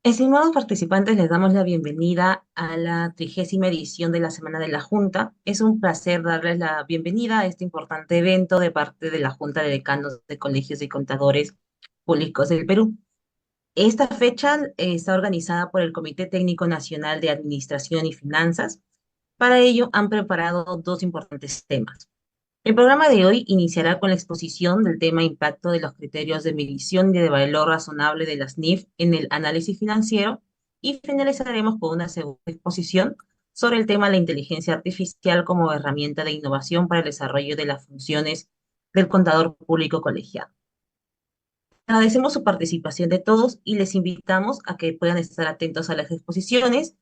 Estimados participantes, les damos la bienvenida a la 30ª edición de la Semana de la Junta. Es un placer darles la bienvenida a este importante evento de parte de la Junta de Decanos de Colegios y Contadores Públicos del Perú. Esta fecha está organizada por el Comité Técnico Nacional de Administración y Finanzas. Para ello han preparado dos importantes temas. El programa de hoy iniciará con la exposición del tema impacto de los criterios de medición y de valor razonable de las NIF en el análisis financiero y finalizaremos con una segunda exposición sobre el tema de la inteligencia artificial como herramienta de innovación para el desarrollo de las funciones del contador público colegiado. Agradecemos su participación de todos y les invitamos a que puedan estar atentos a las exposiciones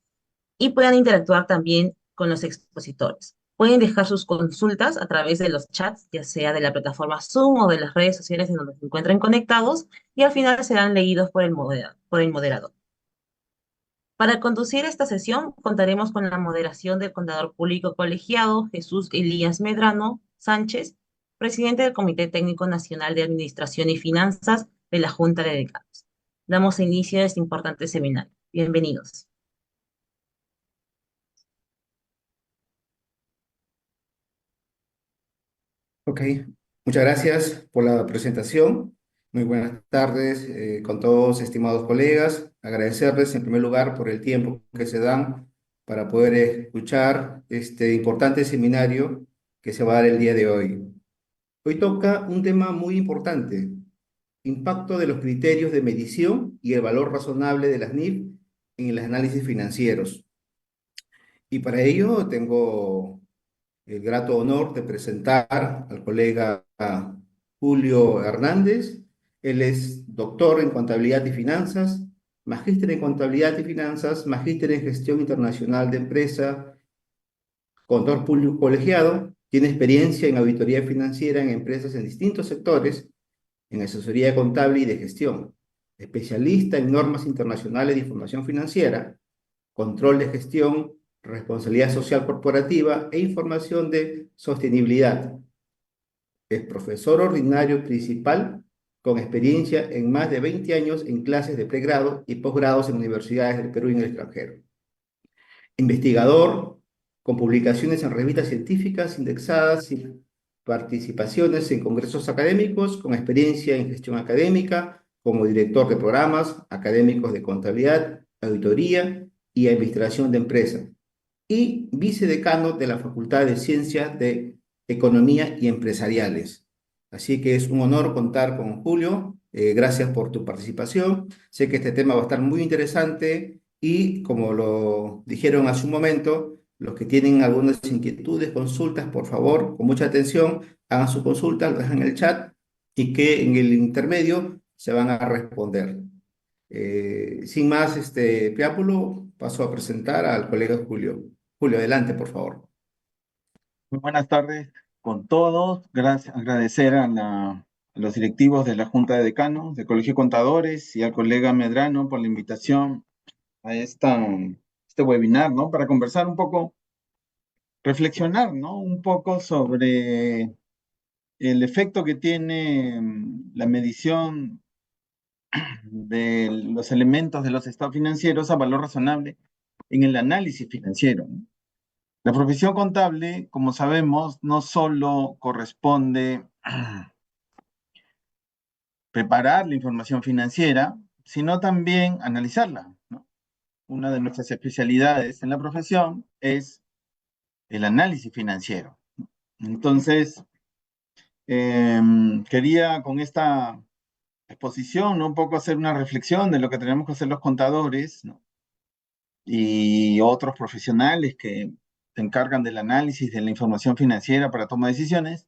y puedan interactuar también con los expositores. Pueden dejar sus consultas a través de los chats, ya sea de la plataforma Zoom o de las redes sociales en donde se encuentren conectados, y al final serán leídos por el moderador. Para conducir esta sesión, contaremos con la moderación del contador público colegiado Jesús Elías Medrano Sánchez, presidente del Comité Técnico Nacional de Administración y Finanzas de la Junta de Decanos. Damos inicio a este importante seminario. Bienvenidos. Ok, muchas gracias por la presentación. Muy buenas tardes con todos, estimados colegas. Agradecerles en primer lugar por el tiempo que se dan para poder escuchar este importante seminario que se va a dar el día de hoy. Hoy toca un tema muy importante: impacto de los criterios de medición y el valor razonable de las NIF en los análisis financieros. Y para ello tengo el grato honor de presentar al colega Julio Hernández. Él es doctor en contabilidad y finanzas, magíster en contabilidad y finanzas, magíster en gestión internacional de empresa, contador público colegiado, tiene experiencia en auditoría financiera en empresas en distintos sectores, en asesoría contable y de gestión, especialista en normas internacionales de información financiera, control de gestión, responsabilidad social corporativa e información de sostenibilidad. Es profesor ordinario principal con experiencia en más de 20 años en clases de pregrado y posgrados en universidades del Perú y en el extranjero. Investigador con publicaciones en revistas científicas indexadas y participaciones en congresos académicos, con experiencia en gestión académica como director de programas académicos de contabilidad, auditoría y administración de empresas, y vicedecano de la Facultad de Ciencias de Economía y Empresariales. Así que es un honor contar con Julio. Gracias por tu participación. Sé que este tema va a estar muy interesante y, como lo dijeron hace un momento, los que tienen algunas inquietudes, consultas, por favor, con mucha atención, hagan su consulta, lo dejan en el chat y que en el intermedio se van a responder. Sin más preámbulo, paso a presentar al colega Julio. Julio, adelante, por favor. Muy buenas tardes con todos. Gracias, agradecer a los directivos de la Junta de Decanos, del Colegio de Contadores y al colega Medrano por la invitación a este webinar, ¿no? Para conversar un poco, reflexionar, ¿no? Un poco sobre el efecto que tiene la medición de los elementos de los estados financieros a valor razonable en el análisis financiero, ¿no? La profesión contable, como sabemos, no solo corresponde preparar la información financiera, sino también analizarla, ¿no? Una de nuestras especialidades en la profesión es el análisis financiero. Entonces, quería con esta exposición, ¿no? Un poco hacer una reflexión de lo que tenemos que hacer los contadores, ¿no? Y otros profesionales que se encargan del análisis de la información financiera para toma de decisiones,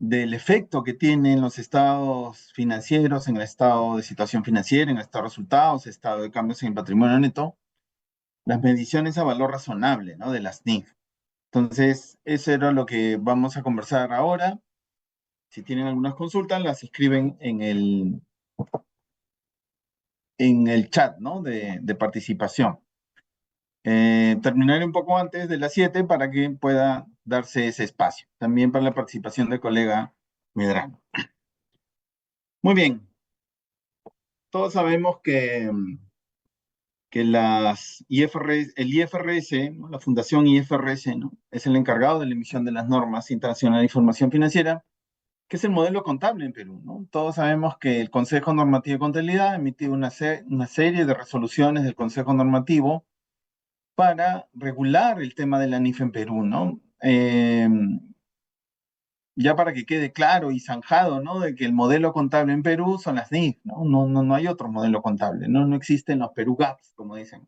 del efecto que tienen los estados financieros en el estado de situación financiera, en el estado de resultados, estado de cambios en el patrimonio neto, las mediciones a valor razonable, ¿no? De las NIF. Entonces, eso era lo que vamos a conversar ahora. Si tienen algunas consultas, las escriben en el chat, ¿no? De participación. Terminaré un poco antes de las 7 para que pueda darse ese espacio. También para la participación del colega Medrano. Muy bien. Todos sabemos que que las IFRS, el IFRS, ¿no? La Fundación IFRS, ¿no? Es el encargado de la emisión de las normas internacionales de información financiera, que es el modelo contable en Perú, ¿no? Todos sabemos que el Consejo Normativo de Contabilidad ha emitido una serie de resoluciones del Consejo Normativo para regular el tema de la NIF en Perú, ¿no? Ya para que quede claro y zanjado, ¿no? De que el modelo contable en Perú son las NIF, ¿no? No hay otro modelo contable, ¿no? No existen los Perú GAPs, como dicen.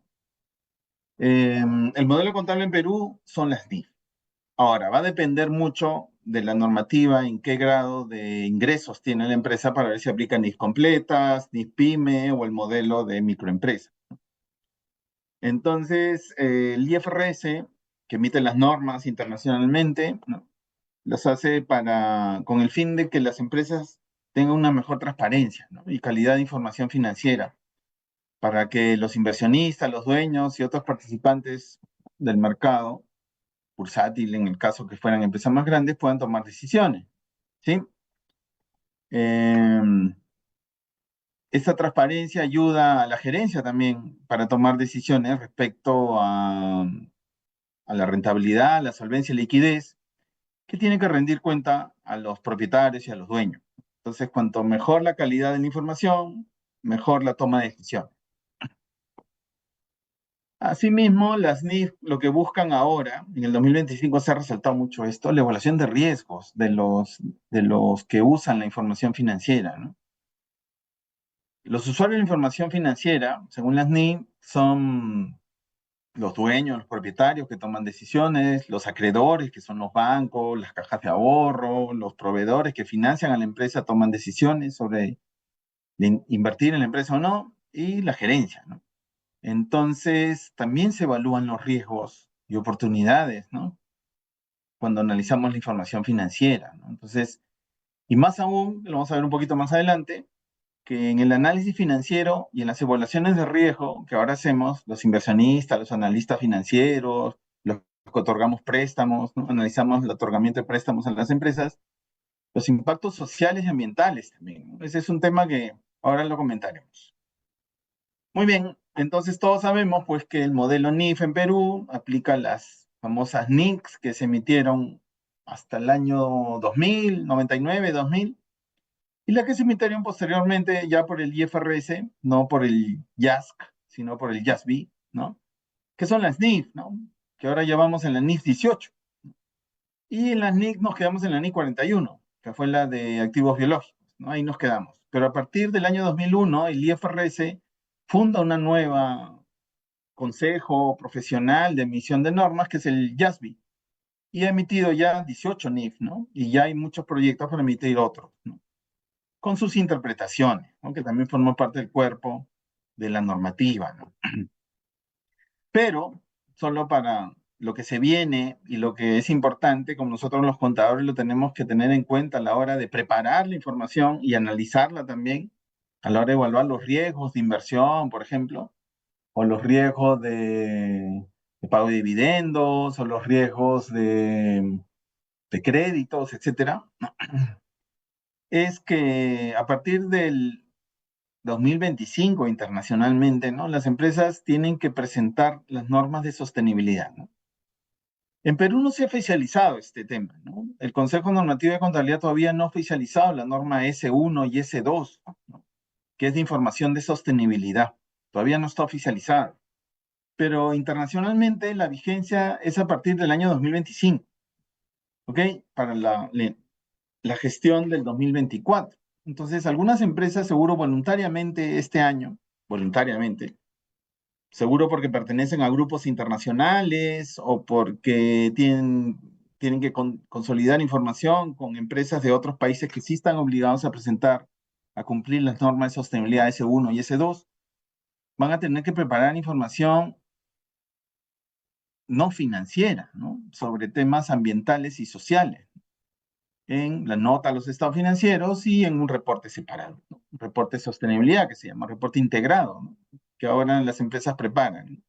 El modelo contable en Perú son las NIF. Ahora, va a depender mucho de la normativa, en qué grado de ingresos tiene la empresa para ver si aplica NIF completas, NIF PYME o el modelo de microempresa. Entonces, el IFRS, que emite las normas internacionalmente, ¿no? Las hace con el fin de que las empresas tengan una mejor transparencia, ¿no? Y calidad de información financiera, para que los inversionistas, los dueños y otros participantes del mercado bursátil, en el caso que fueran empresas más grandes, puedan tomar decisiones, ¿sí? Esta transparencia ayuda a la gerencia también para tomar decisiones respecto a la rentabilidad, la solvencia y liquidez, que tiene que rendir cuenta a los propietarios y a los dueños. Entonces, cuanto mejor la calidad de la información, mejor la toma de decisiones. Asimismo, las NIF lo que buscan ahora, en el 2025 se ha resaltado mucho esto, la evaluación de riesgos de los que usan la información financiera, ¿no? Los usuarios de la información financiera, según las NIF, son los dueños, los propietarios que toman decisiones, los acreedores, que son los bancos, las cajas de ahorro, los proveedores que financian a la empresa toman decisiones sobre invertir en la empresa o no, y la gerencia, ¿no? Entonces, también se evalúan los riesgos y oportunidades, ¿no? Cuando analizamos la información financiera, ¿no? Entonces, y más aún, lo vamos a ver un poquito más adelante, que en el análisis financiero y en las evaluaciones de riesgo que ahora hacemos, los inversionistas, los analistas financieros, los que otorgamos préstamos, ¿no? Analizamos el otorgamiento de préstamos a las empresas, los impactos sociales y ambientales también, ¿no? Ese es un tema que ahora lo comentaremos. Muy bien, entonces todos sabemos pues que el modelo NIF en Perú aplica las famosas NICs que se emitieron hasta el año 2000, 99, 2000, y las que se emitieron posteriormente ya por el IFRS, no por el YASC, sino por el YASB, ¿no? Que son las NIF, ¿no? Que ahora ya vamos en la NIF 18. Y en las NIC nos quedamos en la NIC 41, que fue la de activos biológicos, ¿no? Ahí nos quedamos. Pero a partir del año 2001, el IFRS funda una nueva consejo profesional de emisión de normas, que es el YASB, y ha emitido ya 18 NIF, ¿no? Y ya hay muchos proyectos para emitir otros, ¿no? Con sus interpretaciones, ¿no? Que también forman parte del cuerpo de la normativa, ¿no? Pero solo para lo que se viene y lo que es importante, como nosotros los contadores lo tenemos que tener en cuenta a la hora de preparar la información y analizarla también, a la hora de evaluar los riesgos de inversión, por ejemplo, o los riesgos de pago de dividendos, o los riesgos de créditos, etcétera, es que a partir del 2025 internacionalmente, ¿no? Las empresas tienen que presentar las normas de sostenibilidad, ¿no? En Perú no se ha oficializado este tema, ¿no? El Consejo Normativo de Contabilidad todavía no ha oficializado la norma S1 y S2, ¿no? Que es de información de sostenibilidad. Todavía no está oficializada. Pero internacionalmente la vigencia es a partir del año 2025, ¿ok? Para la gestión del 2024. Entonces, algunas empresas seguro voluntariamente este año, voluntariamente, seguro porque pertenecen a grupos internacionales o porque tienen que consolidar información con empresas de otros países que sí están obligados a presentar, a cumplir las normas de sostenibilidad S1 y S2, van a tener que preparar información no financiera, ¿no? Sobre temas ambientales y sociales, en la nota a los estados financieros y en un reporte separado, ¿no? Un reporte de sostenibilidad que se llama reporte integrado, ¿no? Que ahora las empresas preparan, ¿no?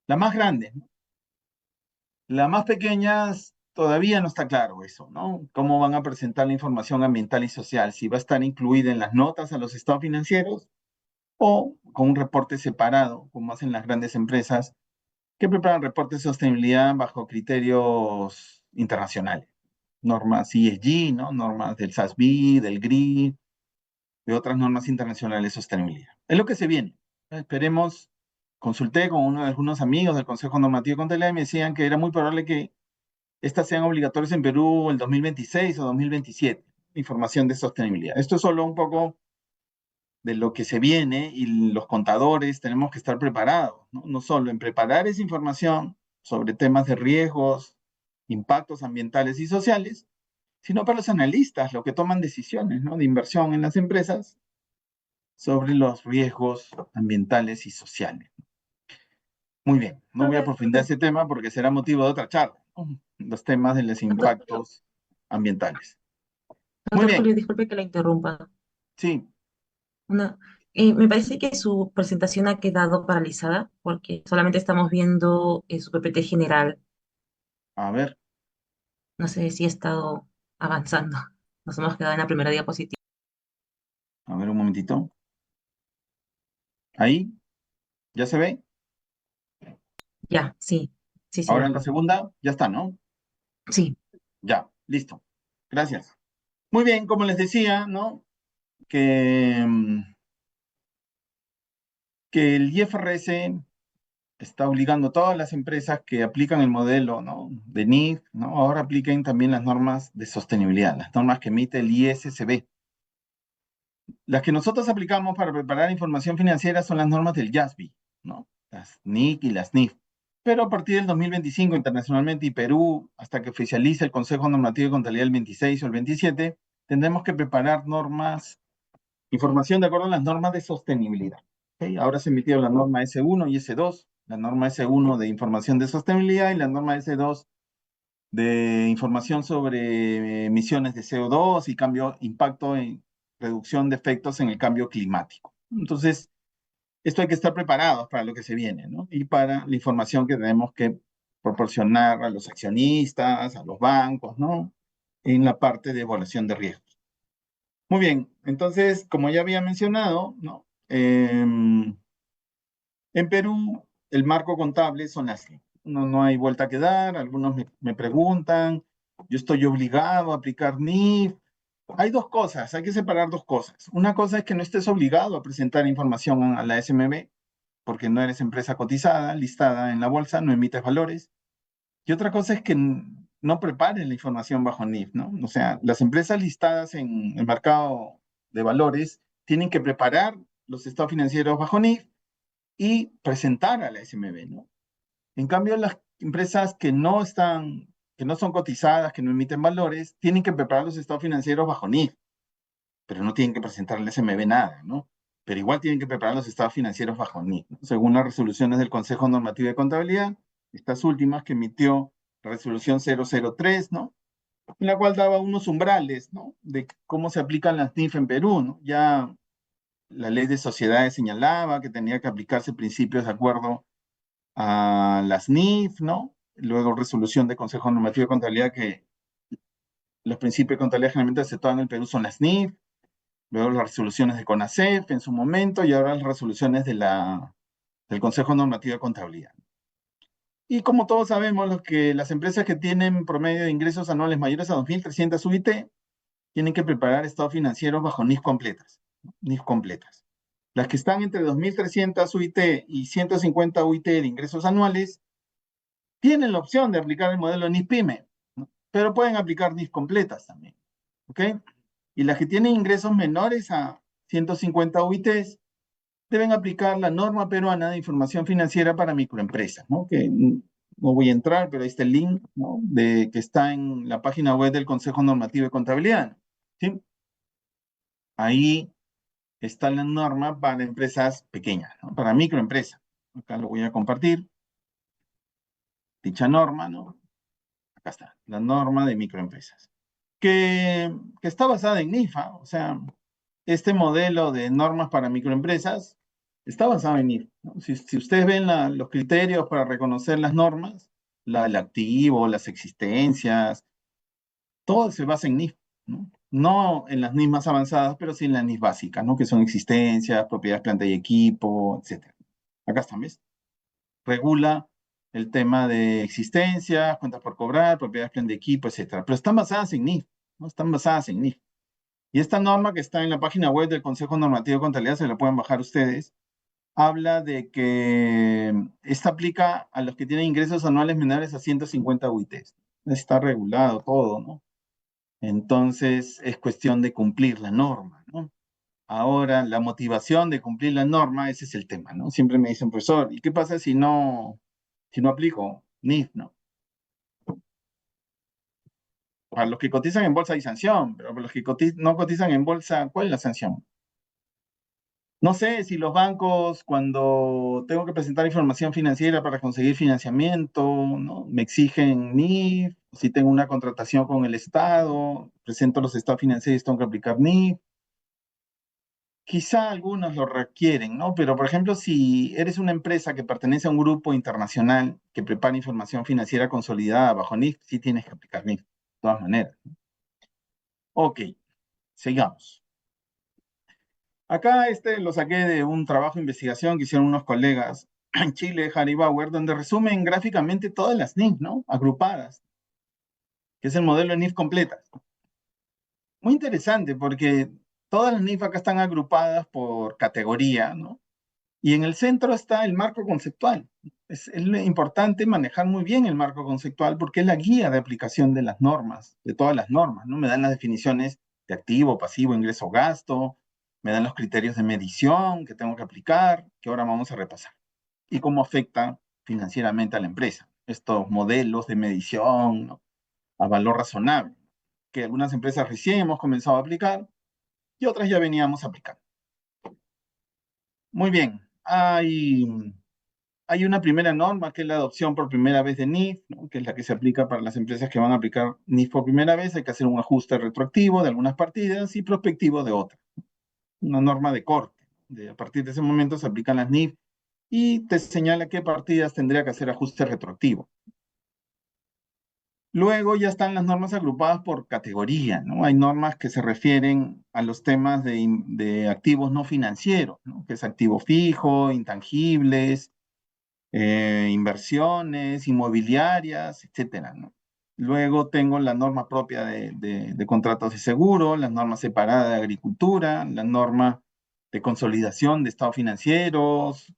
La más grande, ¿no? Las más pequeñas todavía no está claro eso, ¿no? ¿Cómo van a presentar la información ambiental y social? Si va a estar incluida en las notas a los estados financieros o con un reporte separado, como hacen las grandes empresas, que preparan reportes de sostenibilidad bajo criterios internacionales. Normas ESG, ¿no? Normas del SASB, del GRI, de otras normas internacionales de sostenibilidad. Es lo que se viene. Esperemos, consulté con algunos amigos del Consejo Normativo de Contabilidad y me decían que era muy probable que estas sean obligatorias en Perú el 2026 o 2027, información de sostenibilidad. Esto es solo un poco de lo que se viene y los contadores tenemos que estar preparados, ¿no? No solo en preparar esa información sobre temas de riesgos, impactos ambientales y sociales, sino para los analistas, los que toman decisiones, ¿no? De inversión en las empresas sobre los riesgos ambientales y sociales. Muy bien, no voy a profundizar ese tema porque será motivo de otra charla, ¿no? Los temas de los Doctor impactos ambientales. Muy doctor bien, Julio, disculpe que la interrumpa. sí, Una, me parece que su presentación ha quedado paralizada porque solamente estamos viendo su PPT general. a ver, No sé si ha estado avanzando. Nos hemos quedado en la primera diapositiva. un momentito. Ahí, ¿ya se ve? Ya, sí, sí se Ahora ve. en la segunda, ya está, ¿no? Sí, Ya, listo. Gracias. Muy bien, como les decía, ¿no? Que, que el IFRS está obligando a todas las empresas que aplican el modelo, ¿no? De NIF, ¿no? Ahora apliquen también las normas de sostenibilidad, las normas que emite el ISSB. Las que nosotros aplicamos para preparar información financiera son las normas del IASB, ¿no? Las NIC y las NIF. Pero a partir del 2025 internacionalmente y Perú, hasta que oficialice el Consejo Normativo de Contabilidad el 26 o el 27, tendremos que preparar normas, información de acuerdo a las normas de sostenibilidad. ¿Okay? Ahora se emitió la norma S1 y S2, la norma S1 de información de sostenibilidad y la norma S2 de información sobre emisiones de CO2 y cambio, impacto en reducción de efectos en el cambio climático. Entonces, esto hay que estar preparados para lo que se viene, ¿no? Y para la información que tenemos que proporcionar a los accionistas, a los bancos, ¿no? En la parte de evaluación de riesgos. Muy bien, entonces, como ya había mencionado, ¿no? En Perú, el marco contable son así. No hay vuelta que dar. Algunos me preguntan, yo estoy obligado a aplicar NIF. Hay dos cosas, hay que separar dos cosas. Una cosa es que no estés obligado a presentar información a la SMB, porque no eres empresa cotizada, listada en la bolsa, no emites valores. Y otra cosa es que no preparen la información bajo NIF, ¿no? O sea, las empresas listadas en el mercado de valores tienen que preparar los estados financieros bajo NIF y presentar a la SMB, ¿no? En cambio, las empresas que no son cotizadas, que no emiten valores, tienen que preparar los estados financieros bajo NIF, pero no tienen que presentar al SMB nada, ¿no? Pero igual tienen que preparar los estados financieros bajo NIF, ¿no? Según las resoluciones del Consejo Normativo de Contabilidad, estas últimas que emitió la resolución 003, ¿no? En la cual daba unos umbrales, ¿no? De cómo se aplican las NIF en Perú, ¿no? Ya la ley de sociedades señalaba que tenía que aplicarse principios de acuerdo a las NIF, ¿no? Luego resolución de Consejo Normativo de Contabilidad que los principios de contabilidad generalmente aceptados en el Perú son las NIF, luego las resoluciones de CONACEF en su momento y ahora las resoluciones del Consejo Normativo de Contabilidad. Y como todos sabemos, las empresas que tienen promedio de ingresos anuales mayores a 2.300 UIT tienen que preparar estados financieros bajo NIF completas, ¿no? NIF completas. Las que están entre 2.300 UIT y 150 UIT de ingresos anuales tienen la opción de aplicar el modelo NIF-PYME, ¿no? Pero pueden aplicar NIF completas también, ¿ok? Y las que tienen ingresos menores a 150 UITs deben aplicar la norma peruana de información financiera para microempresas, ¿no? Que no voy a entrar, pero ahí está el link, ¿no? Que está en la página web del Consejo Normativo de Contabilidad, ¿sí? Ahí está la norma para empresas pequeñas, ¿no? Para microempresas. Acá lo voy a compartir. Dicha norma, ¿no? Acá está, la norma de microempresas. Que está basada en NIFA, o sea, este modelo de normas para microempresas está basado en NIF, ¿no? Si ustedes ven los criterios para reconocer las normas, el activo, las existencias, todo se basa en NIF, ¿no? No en las NIF más avanzadas, pero sí en las NIF básicas, ¿no? Que son existencias, propiedades, planta y equipo, etc. Acá están, ¿ves? Regula el tema de existencia, cuentas por cobrar, propiedades, plan de equipo, etc. Pero están basadas en NIF, ¿no? Están basadas en NIF. Y esta norma que está en la página web del Consejo Normativo de Contabilidad, se la pueden bajar ustedes, habla de que esta aplica a los que tienen ingresos anuales menores a 150 UITs. Está regulado todo, ¿no? Entonces es cuestión de cumplir la norma, ¿no? Ahora, la motivación de cumplir la norma, ese es el tema, ¿no? Siempre me dicen, profesor, ¿y qué pasa si no aplico NIF, ¿no? Para los que cotizan en bolsa hay sanción, pero para los que no cotizan en bolsa, ¿cuál es la sanción? No sé si los bancos, cuando tengo que presentar información financiera para conseguir financiamiento, ¿no? Me exigen NIF, si tengo una contratación con el Estado, presento los estados financieros, tengo que aplicar NIF. Quizá algunos lo requieren, ¿no? Pero, por ejemplo, si eres una empresa que pertenece a un grupo internacional que prepara información financiera consolidada bajo NIF, sí tienes que aplicar NIF, de todas maneras. Ok, sigamos. Acá lo saqué de un trabajo de investigación que hicieron unos colegas en Chile, Harry Bauer, donde resumen gráficamente todas las NIF, ¿no? Agrupadas, que es el modelo de NIF completa. Muy interesante porque todas las NIF acá están agrupadas por categoría, ¿no? Y en el centro está el marco conceptual. Es importante manejar muy bien el marco conceptual porque es la guía de aplicación de las normas, de todas las normas, ¿no? Me dan las definiciones de activo, pasivo, ingreso, gasto, me dan los criterios de medición que tengo que aplicar, que ahora vamos a repasar, y cómo afecta financieramente a la empresa. Estos modelos de medición, ¿no? A valor razonable, que algunas empresas recién hemos comenzado a aplicar y otras ya veníamos aplicando. Muy bien, hay una primera norma que es la adopción por primera vez de NIF, ¿no? Que es la que se aplica para las empresas que van a aplicar NIF por primera vez. Hay que hacer un ajuste retroactivo de algunas partidas y prospectivo de otras. Una norma de corte. A partir de ese momento se aplican las NIF y te señala qué partidas tendría que hacer ajuste retroactivo. Luego ya están las normas agrupadas por categoría, ¿no? Hay normas que se refieren a los temas de activos no financieros, ¿no? Que es activo fijo, intangibles, inversiones inmobiliarias, etcétera, ¿no? Luego tengo la norma propia de contratos de seguro, la norma separada de agricultura, la norma de consolidación de estados financieros,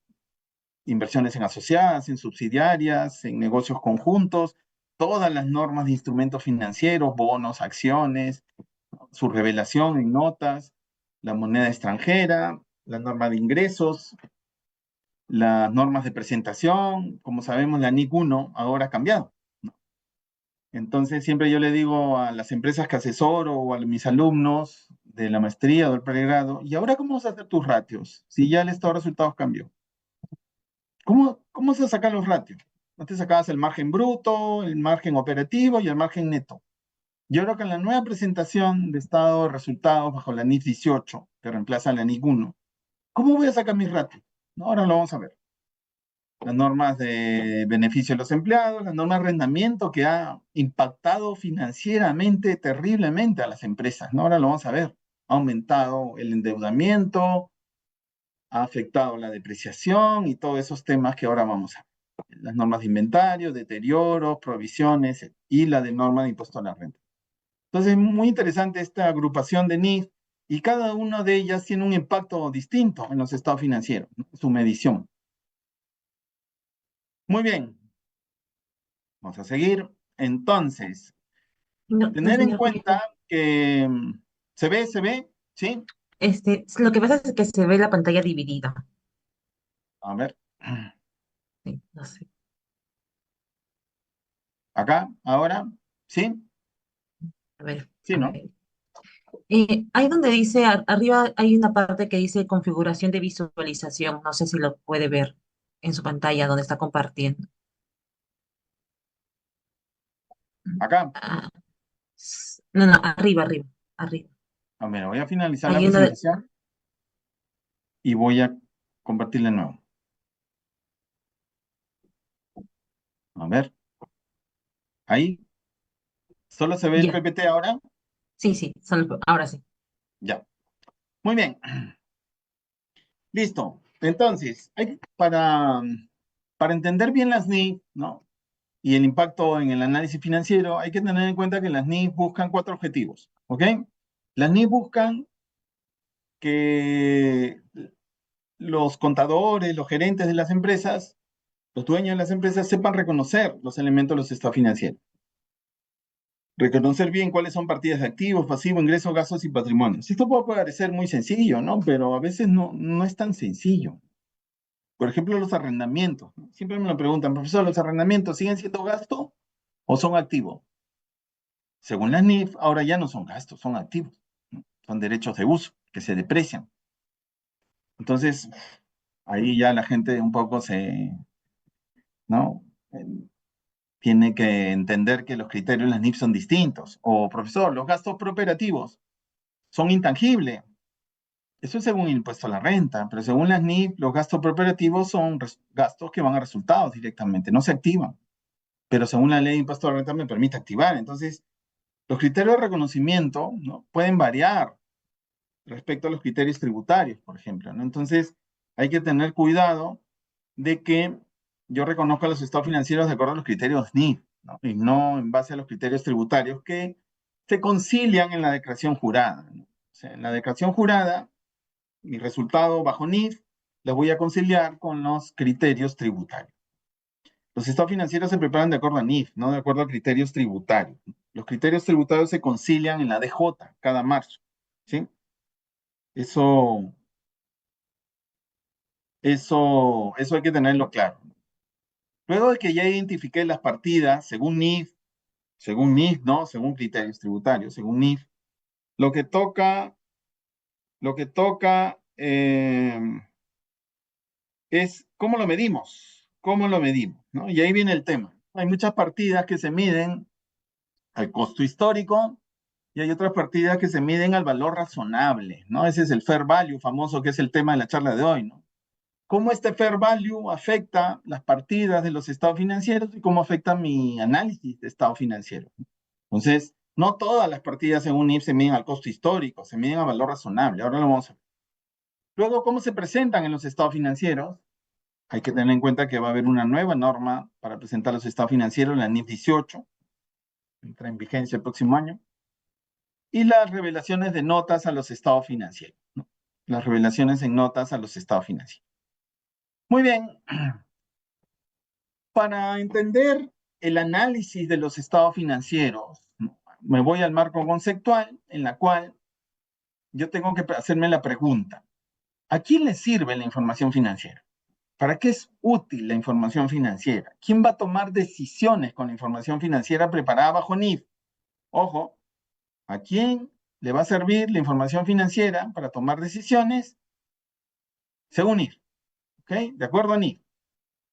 inversiones en asociadas, en subsidiarias, en negocios conjuntos, todas las normas de instrumentos financieros, bonos, acciones, su revelación en notas, la moneda extranjera, la norma de ingresos, las normas de presentación. Como sabemos, la NIC 1 ahora ha cambiado, ¿no? Entonces, siempre yo le digo a las empresas que asesoro o a mis alumnos de la maestría o del pregrado, ¿y ahora cómo vas a hacer tus ratios? Si ya el estado de resultados cambió. ¿Cómo se sacan los ratios? Antes sacabas el margen bruto, el margen operativo y el margen neto. Yo creo que en la nueva presentación de estado de resultados bajo la NIF 18, que reemplaza la NIC 1, ¿cómo voy a sacar mis ratios? ¿No? Ahora lo vamos a ver. Las normas de beneficio de los empleados, las normas de arrendamiento que ha impactado financieramente terriblemente a las empresas, ¿no? Ahora lo vamos a ver. Ha aumentado el endeudamiento, ha afectado la depreciación y todos esos temas que ahora vamos a ver. Las normas de inventario, deterioros, provisiones y la de norma de impuesto a la renta. Entonces, muy interesante esta agrupación de NIF y cada una de ellas tiene un impacto distinto en los estados financieros, ¿no? Su medición. Muy bien, vamos a seguir. Entonces, No, no, tener en señor cuenta jefe. que se ve, ¿sí? Lo que pasa es que se ve la pantalla dividida. A ver, Sí, no sé. acá, ahora, ¿sí? A ver, Sí, a ¿no? ver. Ahí donde dice, arriba hay una parte que dice configuración de visualización. No sé si lo puede ver en su pantalla donde está compartiendo. Acá. Ah, no, no, arriba, arriba, arriba. A ver, voy a finalizar la Hay una, presentación y voy a compartirla de nuevo. A ver, ahí, ¿solo se ve el ya, PPT ahora? sí, sí, ahora sí. Ya. Muy bien. Listo. Entonces, para entender bien las NIF, ¿no? Y el impacto en el análisis financiero, hay que tener en cuenta que las NIF buscan 4 objetivos, ¿ok? Las NIF buscan que los contadores, los gerentes de las empresas, los dueños de las empresas sepan reconocer los elementos de los estados financieros. Reconocer bien cuáles son partidas de activos, pasivos, ingresos, gastos y patrimonios. Esto puede parecer muy sencillo, ¿no? Pero a veces no es tan sencillo. Por ejemplo, los arrendamientos, ¿no? Siempre me lo preguntan, profesor, ¿los arrendamientos siguen siendo gasto o son activos? Según la NIF, ahora ya no son gastos, son activos, ¿no? Son derechos de uso que se deprecian. Entonces, ahí ya la gente un poco ¿no? Tiene que entender que los criterios de las NIF son distintos. O, profesor, los gastos prooperativos son intangibles. Eso es según el impuesto a la renta, pero según las NIF, los gastos prooperativos son gastos que van a resultados directamente, no se activan. Pero según la ley de impuesto a la renta me permite activar. Entonces, los criterios de reconocimiento, ¿no? Pueden variar respecto a los criterios tributarios, por ejemplo, ¿no? Entonces, hay que tener cuidado de que yo reconozca los estados financieros de acuerdo a los criterios NIF, ¿no? Y no en base a los criterios tributarios que se concilian en la declaración jurada, ¿no? O sea, en la declaración jurada, mi resultado bajo NIF lo voy a conciliar con los criterios tributarios. Los estados financieros se preparan de acuerdo a NIF, no de acuerdo a criterios tributarios. Los criterios tributarios se concilian en la DJ cada marzo, ¿sí? Eso hay que tenerlo claro. Luego de que ya identifiqué las partidas, según NIF, ¿no? Según criterios tributarios, según NIF, lo que toca es cómo lo medimos, ¿no? Y ahí viene el tema. Hay muchas partidas que se miden al costo histórico y hay otras partidas que se miden al valor razonable, ¿no? Ese es el fair value famoso, que es el tema de la charla de hoy, ¿no? Cómo este fair value afecta las partidas de los estados financieros y cómo afecta mi análisis de estado financiero. Entonces, no todas las partidas según NIF se miden al costo histórico, se miden a valor razonable. Ahora lo vamos a ver. Luego, ¿cómo se presentan en los estados financieros? Hay que tener en cuenta que va a haber una nueva norma para presentar los estados financieros, la NIF 18, entra en vigencia el próximo año, y las revelaciones de notas a los estados financieros, ¿no? Las revelaciones en notas a los estados financieros. Muy bien. Para entender el análisis de los estados financieros, ¿no? Me voy al marco conceptual en la cual yo tengo que hacerme la pregunta: ¿a quién le sirve la información financiera? ¿Para qué es útil la información financiera? ¿Quién va a tomar decisiones con la información financiera preparada bajo NIF? Ojo, ¿a quién le va a servir la información financiera para tomar decisiones según NIF? ¿Ok? De acuerdo a NIF.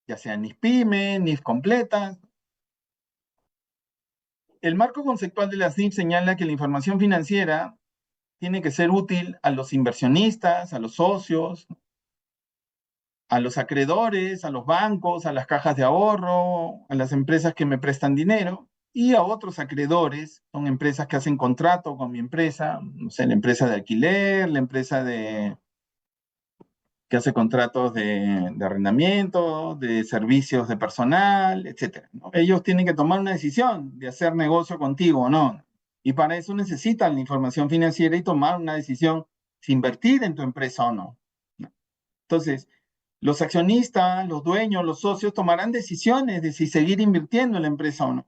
Ya sea NIF PYME, NIF completa. El marco conceptual de las NIF señala que la información financiera tiene que ser útil a los inversionistas, a los socios, a los acreedores, a los bancos, a las cajas de ahorro, a las empresas que me prestan dinero y a otros acreedores. Son empresas que hacen contrato con mi empresa, no sé, la empresa de alquiler, la empresa que hace contratos de arrendamiento, de servicios de personal, etc., ¿no? Ellos tienen que tomar una decisión de hacer negocio contigo o no. Y para eso necesitan la información financiera y tomar una decisión si invertir en tu empresa o no. Entonces, los accionistas, los dueños, los socios tomarán decisiones de si seguir invirtiendo en la empresa o no.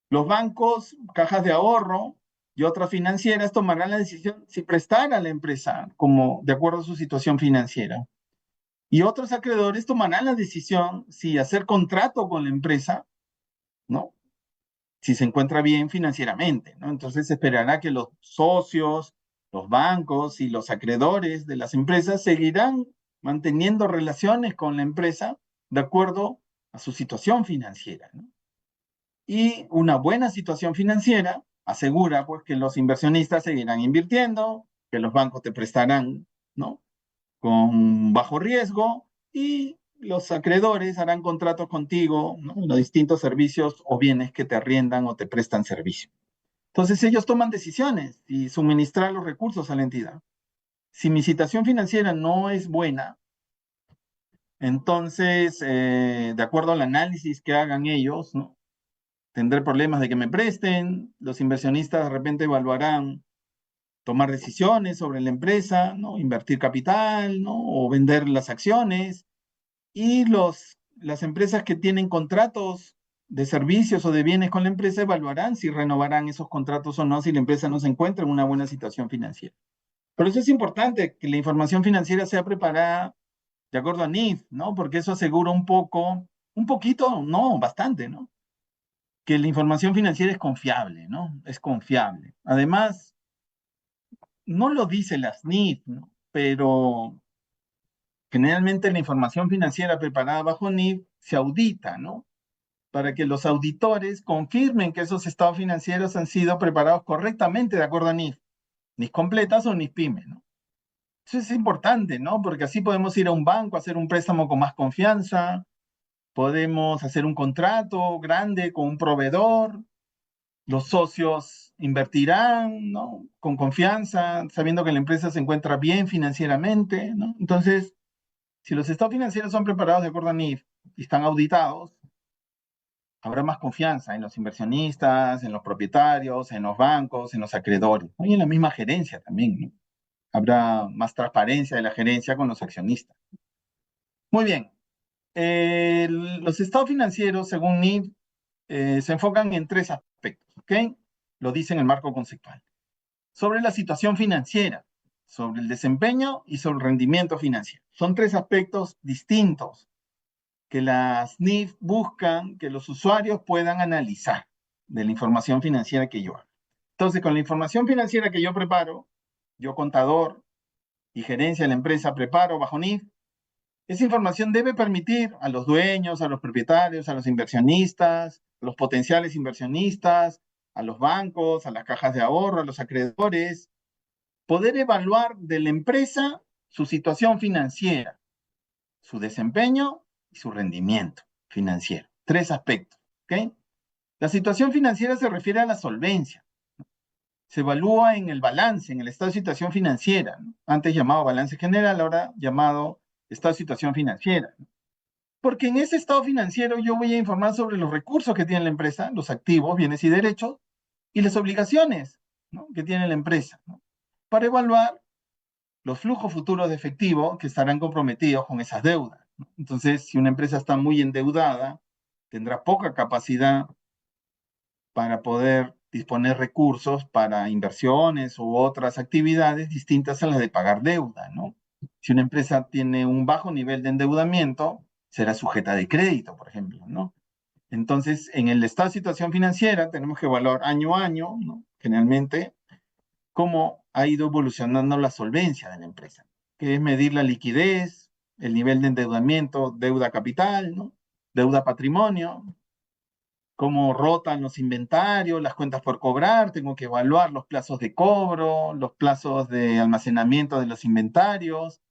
Los bancos, cajas de ahorro y otras financieras tomarán la decisión si prestar a la empresa como de acuerdo a su situación financiera. Y otros acreedores tomarán la decisión si hacer contrato con la empresa, ¿no? Si se encuentra bien financieramente, ¿no? Entonces se esperará que los socios, los bancos y los acreedores de las empresas seguirán manteniendo relaciones con la empresa de acuerdo a su situación financiera, ¿no? Y una buena situación financiera asegura, pues, que los inversionistas seguirán invirtiendo, que los bancos te prestarán, ¿no? Con bajo riesgo, y los acreedores harán contratos contigo, ¿no? En los distintos servicios o bienes que te arriendan o te prestan servicio. Entonces ellos toman decisiones y suministrar los recursos a la entidad. Si mi situación financiera no es buena, entonces, de acuerdo al análisis que hagan ellos, ¿no? Tendré problemas de que me presten, los inversionistas de repente evaluarán tomar decisiones sobre la empresa, ¿no? Invertir capital, ¿no? O vender las acciones. Y las empresas que tienen contratos de servicios o de bienes con la empresa evaluarán si renovarán esos contratos o no, si la empresa no se encuentra en una buena situación financiera. Por eso es importante que la información financiera sea preparada de acuerdo a NIF, ¿no? Porque eso asegura un poquito, no, bastante, ¿no? Que la información financiera es confiable, ¿no? Es confiable. Además, no lo dice las NIF, ¿no? Pero generalmente la información financiera preparada bajo NIF se audita, ¿no? Para que los auditores confirmen que esos estados financieros han sido preparados correctamente de acuerdo a NIF, NIF completas o NIF pyme, ¿no? Eso es importante, ¿no? Porque así podemos ir a un banco a hacer un préstamo con más confianza, podemos hacer un contrato grande con un proveedor, los socios invertirán, ¿no? Con confianza, sabiendo que la empresa se encuentra bien financieramente, ¿no? Entonces, si los estados financieros son preparados de acuerdo a NIF y están auditados, habrá más confianza en los inversionistas, en los propietarios, en los bancos, en los acreedores, ¿no? Y en la misma gerencia también, ¿no? Habrá más transparencia de la gerencia con los accionistas. Muy bien. Los estados financieros, según NIF, se enfocan en tres aspectos, ¿ok? Lo dice en el marco conceptual. Sobre la situación financiera, sobre el desempeño y sobre el rendimiento financiero. Son tres aspectos distintos que las NIF buscan que los usuarios puedan analizar de la información financiera que yo hago. Entonces, con la información financiera que yo preparo, yo contador y gerencia de la empresa preparo bajo NIF, esa información debe permitir a los dueños, a los propietarios, a los inversionistas, a los potenciales inversionistas, a los bancos, a las cajas de ahorro, a los acreedores, poder evaluar de la empresa su situación financiera, su desempeño y su rendimiento financiero. Tres aspectos, ¿ok? La situación financiera se refiere a la solvencia. Se evalúa en el balance, en el estado de situación financiera, ¿no? Antes llamado balance general, ahora llamado estado de situación financiera, ¿no? Porque en ese estado financiero yo voy a informar sobre los recursos que tiene la empresa, los activos, bienes y derechos, y las obligaciones, ¿no? Que tiene la empresa, ¿no? Para evaluar los flujos futuros de efectivo que estarán comprometidos con esas deudas, ¿no? Entonces, si una empresa está muy endeudada, tendrá poca capacidad para poder disponer recursos para inversiones u otras actividades distintas a las de pagar deuda, ¿no? Si una empresa tiene un bajo nivel de endeudamiento, será sujeta de crédito, por ejemplo, ¿no? Entonces, en el estado de situación financiera tenemos que evaluar año a año, ¿no? Generalmente, cómo ha ido evolucionando la solvencia de la empresa, que es medir la liquidez, el nivel de endeudamiento, deuda capital, ¿no? Deuda patrimonio, cómo rotan los inventarios, las cuentas por cobrar, tengo que evaluar los plazos de cobro, los plazos de almacenamiento de los inventarios,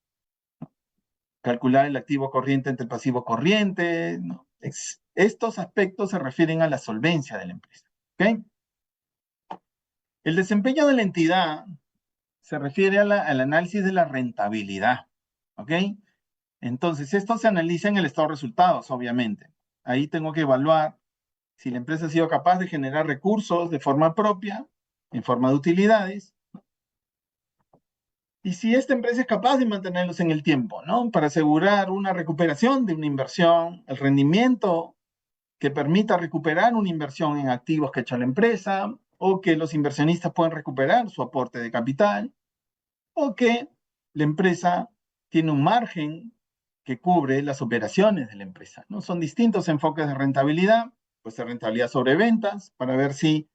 calcular el activo corriente entre el pasivo corriente, ¿no? Estos aspectos se refieren a la solvencia de la empresa, ¿ok? El desempeño de la entidad se refiere al análisis de la rentabilidad, ¿ok? Entonces, esto se analiza en el estado de resultados, obviamente. Ahí tengo que evaluar si la empresa ha sido capaz de generar recursos de forma propia, en forma de utilidades, y si esta empresa es capaz de mantenerlos en el tiempo, ¿no? Para asegurar una recuperación de una inversión, el rendimiento que permita recuperar una inversión en activos que ha hecho la empresa, o que los inversionistas puedan recuperar su aporte de capital, o que la empresa tiene un margen que cubre las operaciones de la empresa, ¿no? Son distintos enfoques de rentabilidad, pues de rentabilidad sobre ventas, para ver si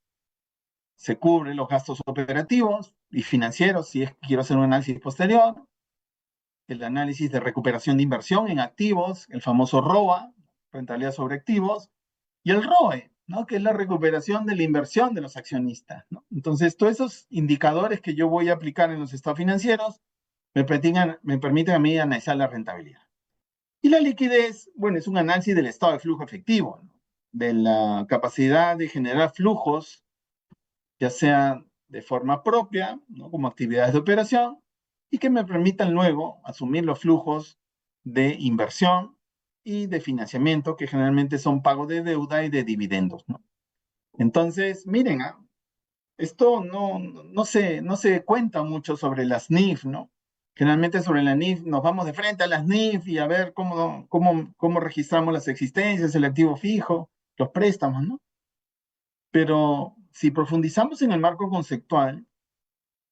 se cubren los gastos operativos y financieros, si es que quiero hacer un análisis posterior, el análisis de recuperación de inversión en activos, el famoso ROA, rentabilidad sobre activos, y el ROE, ¿no? Que es la recuperación de la inversión de los accionistas, ¿no? Entonces, todos esos indicadores que yo voy a aplicar en los estados financieros me permiten a mí analizar la rentabilidad. Y la liquidez, bueno, es un análisis del estado de flujo efectivo, ¿no? De la capacidad de generar flujos, ya sea de forma propia, ¿no? Como actividades de operación, y que me permitan luego asumir los flujos de inversión y de financiamiento, que generalmente son pagos de deuda y de dividendos, ¿no? Entonces, miren, esto no se cuenta mucho sobre las NIF, ¿no? Generalmente sobre la NIF nos vamos de frente a las NIF y a ver cómo registramos las existencias, el activo fijo, los préstamos, ¿no? Pero si profundizamos en el marco conceptual,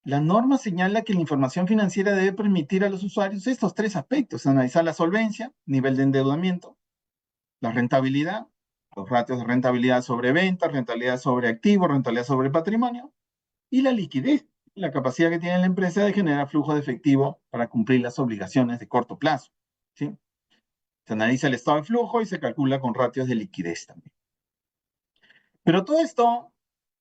la norma señala que la información financiera debe permitir a los usuarios estos tres aspectos: analizar la solvencia, nivel de endeudamiento, la rentabilidad, los ratios de rentabilidad sobre ventas, rentabilidad sobre activos, rentabilidad sobre patrimonio, y la liquidez, la capacidad que tiene la empresa de generar flujo de efectivo para cumplir las obligaciones de corto plazo, ¿sí? Se analiza el estado de flujo y se calcula con ratios de liquidez también. Pero todo esto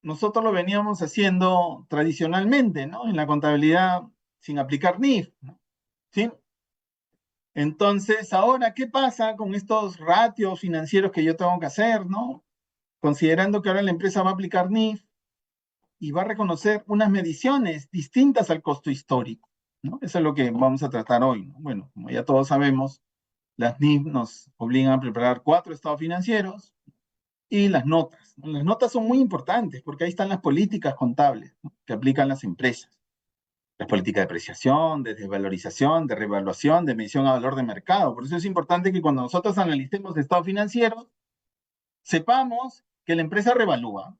nosotros lo veníamos haciendo tradicionalmente, ¿no? En la contabilidad sin aplicar NIF, ¿no? ¿Sí? Entonces, ahora, ¿qué pasa con estos ratios financieros que yo tengo que hacer, ¿no? Considerando que ahora la empresa va a aplicar NIF y va a reconocer unas mediciones distintas al costo histórico, ¿no? Eso es lo que vamos a tratar hoy, ¿no? Bueno, como ya todos sabemos, las NIF nos obligan a preparar 4 estados financieros y las notas, ¿no? Las notas son muy importantes porque ahí están las políticas contables, ¿no?, que aplican las empresas. Las políticas de depreciación, de desvalorización, de revaluación, de medición a valor de mercado. Por eso es importante que cuando nosotros analicemos estados financieros, sepamos que la empresa revalúa,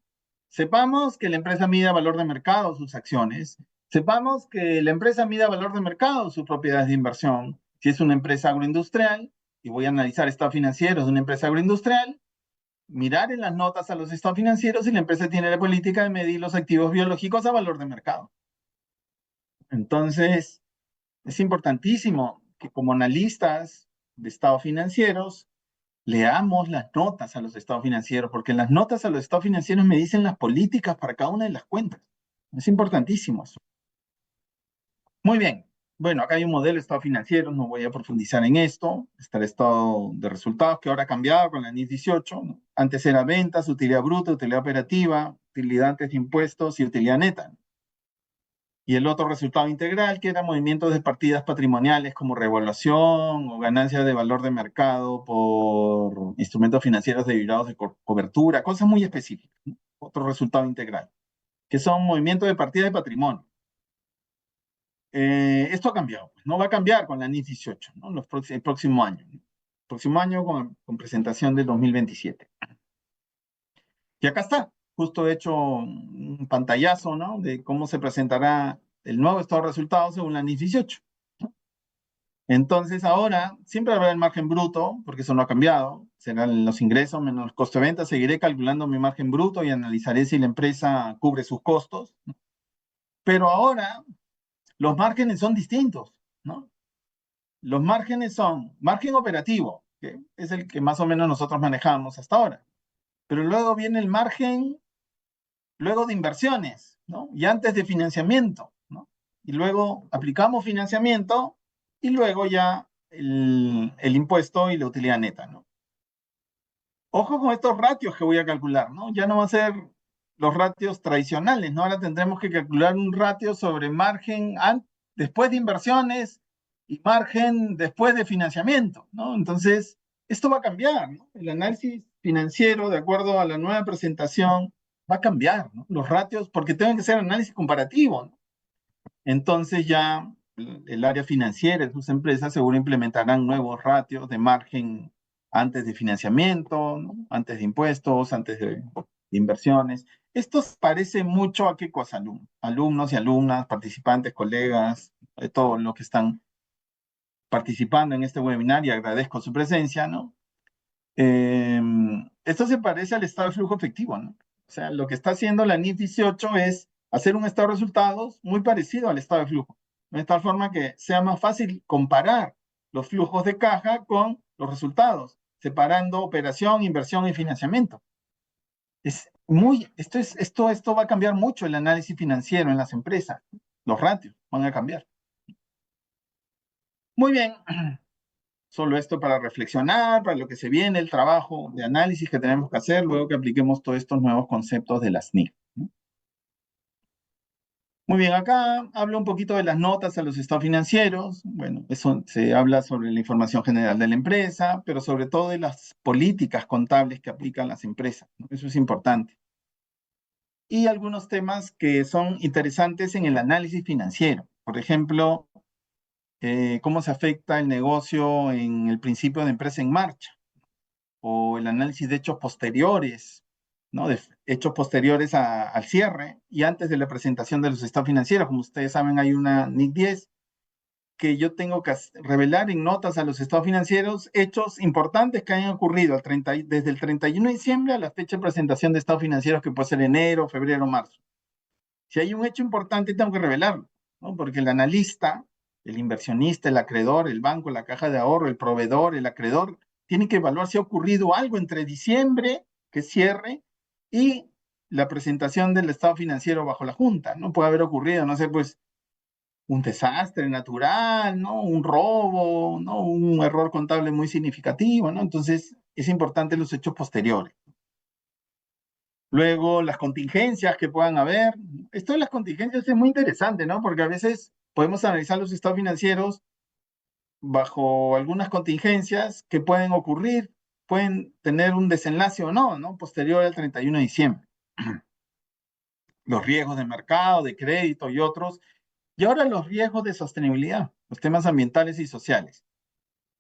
sepamos que la empresa mide a valor de mercado sus acciones, sepamos que la empresa mide a valor de mercado sus propiedades de inversión. Si es una empresa agroindustrial, y voy a analizar estados financieros de una empresa agroindustrial, mirar en las notas a los estados financieros si la empresa tiene la política de medir los activos biológicos a valor de mercado. Entonces, es importantísimo que como analistas de estados financieros leamos las notas a los estados financieros, porque en las notas a los estados financieros me dicen las políticas para cada una de las cuentas. Es importantísimo eso. Muy bien. Bueno, acá hay un modelo de estado financiero, no voy a profundizar en esto. Está el estado de resultados, que ahora ha cambiado con la NIF 18, ¿no? Antes era ventas, utilidad bruta, utilidad operativa, utilidad antes de impuestos y utilidad neta. Y el otro resultado integral, que era movimientos de partidas patrimoniales como revaluación o ganancias de valor de mercado por instrumentos financieros derivados de cobertura, cosas muy específicas, ¿no? Otro resultado integral, que son movimientos de partida de patrimonio. Esto ha cambiado, pues, no va a cambiar con la NIF 18, ¿no? El próximo año, ¿no? El próximo año con presentación del 2027. Y acá está, justo he hecho un pantallazo, ¿no?, de cómo se presentará el nuevo estado de resultados según la NIF 18, ¿no? Entonces ahora siempre habrá el margen bruto, porque eso no ha cambiado, serán los ingresos menos el costo de venta. Seguiré calculando mi margen bruto y analizaré si la empresa cubre sus costos, ¿no? Pero ahora los márgenes son distintos, ¿no? Los márgenes son margen operativo, que es el que más o menos nosotros manejamos hasta ahora, pero luego viene el margen luego de inversiones, ¿no?, y antes de financiamiento, ¿no? Y luego aplicamos financiamiento y luego ya el impuesto y la utilidad neta, ¿no? Ojo con estos ratios que voy a calcular, ¿no? Ya no van a ser los ratios tradicionales, ¿no? Ahora tendremos que calcular un ratio sobre margen después de inversiones y margen después de financiamiento, ¿no? Entonces, esto va a cambiar, ¿no? El análisis financiero, de acuerdo a la nueva presentación, va a cambiar, ¿no? Los ratios, porque tienen que ser análisis comparativo, ¿no? Entonces ya el área financiera de sus empresas seguro implementarán nuevos ratios de margen antes de financiamiento, ¿no?, antes de impuestos, antes de inversiones. Esto parece mucho a qué cosa, alumnos y alumnas, participantes, colegas, de todos los que están participando en este webinar, y agradezco su presencia, ¿no? Esto se parece al estado de flujo efectivo, ¿no? O sea, lo que está haciendo la NIF 18 es hacer un estado de resultados muy parecido al estado de flujo, de tal forma que sea más fácil comparar los flujos de caja con los resultados, separando operación, inversión y financiamiento. Esto va a cambiar mucho el análisis financiero en las empresas. Los ratios van a cambiar. Muy bien. Solo esto para reflexionar, para lo que se viene, el trabajo de análisis que tenemos que hacer luego que apliquemos todos estos nuevos conceptos de las NIF, ¿no? Muy bien, acá hablo un poquito de las notas a los estados financieros. Bueno, eso se habla sobre la información general de la empresa, pero sobre todo de las políticas contables que aplican las empresas, ¿no? Eso es importante. Y algunos temas que son interesantes en el análisis financiero. Por ejemplo, cómo se afecta el negocio en el principio de empresa en marcha, o el análisis de hechos posteriores, ¿no? De hechos posteriores al cierre y antes de la presentación de los estados financieros. Como ustedes saben, hay una NIC 10 que yo tengo que revelar en notas a los estados financieros hechos importantes que hayan ocurrido desde el 31 de diciembre a la fecha de presentación de estados financieros, que puede ser enero, febrero, marzo. Si hay un hecho importante, tengo que revelarlo, ¿no? Porque el analista, el inversionista, el acreedor, el banco, la caja de ahorro, el proveedor, el acreedor, tienen que evaluar si ha ocurrido algo entre diciembre, que cierre, y la presentación del estado financiero bajo la junta. No puede haber ocurrido, no sé, pues, un desastre natural, ¿no? Un robo, ¿no? Un error contable muy significativo, ¿no? Entonces, es importante los hechos posteriores. Luego, las contingencias que puedan haber. Esto de las contingencias es muy interesante, ¿no? Porque a veces podemos analizar los estados financieros bajo algunas contingencias que pueden ocurrir, pueden tener un desenlace o no, ¿no? Posterior al 31 de diciembre. Los riesgos de mercado, de crédito y otros. Y ahora los riesgos de sostenibilidad, los temas ambientales y sociales.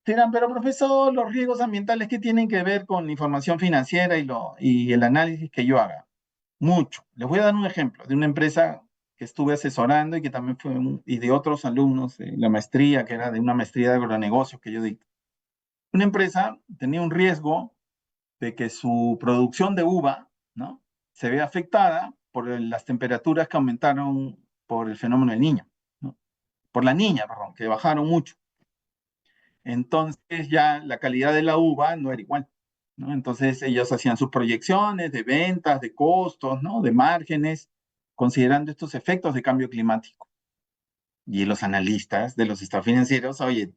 Dirán, pero profesor, los riesgos ambientales, ¿qué tienen que ver con la información financiera y el análisis que yo haga? Mucho. Les voy a dar un ejemplo de una empresa que estuve asesorando y que también fue, y de otros alumnos de la maestría, que era de una maestría de agronegocios que yo di. Una empresa tenía un riesgo de que su producción de uva, ¿no? Se vea afectada por las temperaturas que aumentaron por el fenómeno del niño, ¿no? Por la niña, perdón, que bajaron mucho. Entonces ya la calidad de la uva no era igual, ¿no? Entonces ellos hacían sus proyecciones de ventas, de costos, ¿no? De márgenes, considerando estos efectos de cambio climático. Y los analistas de los estados financieros, oye,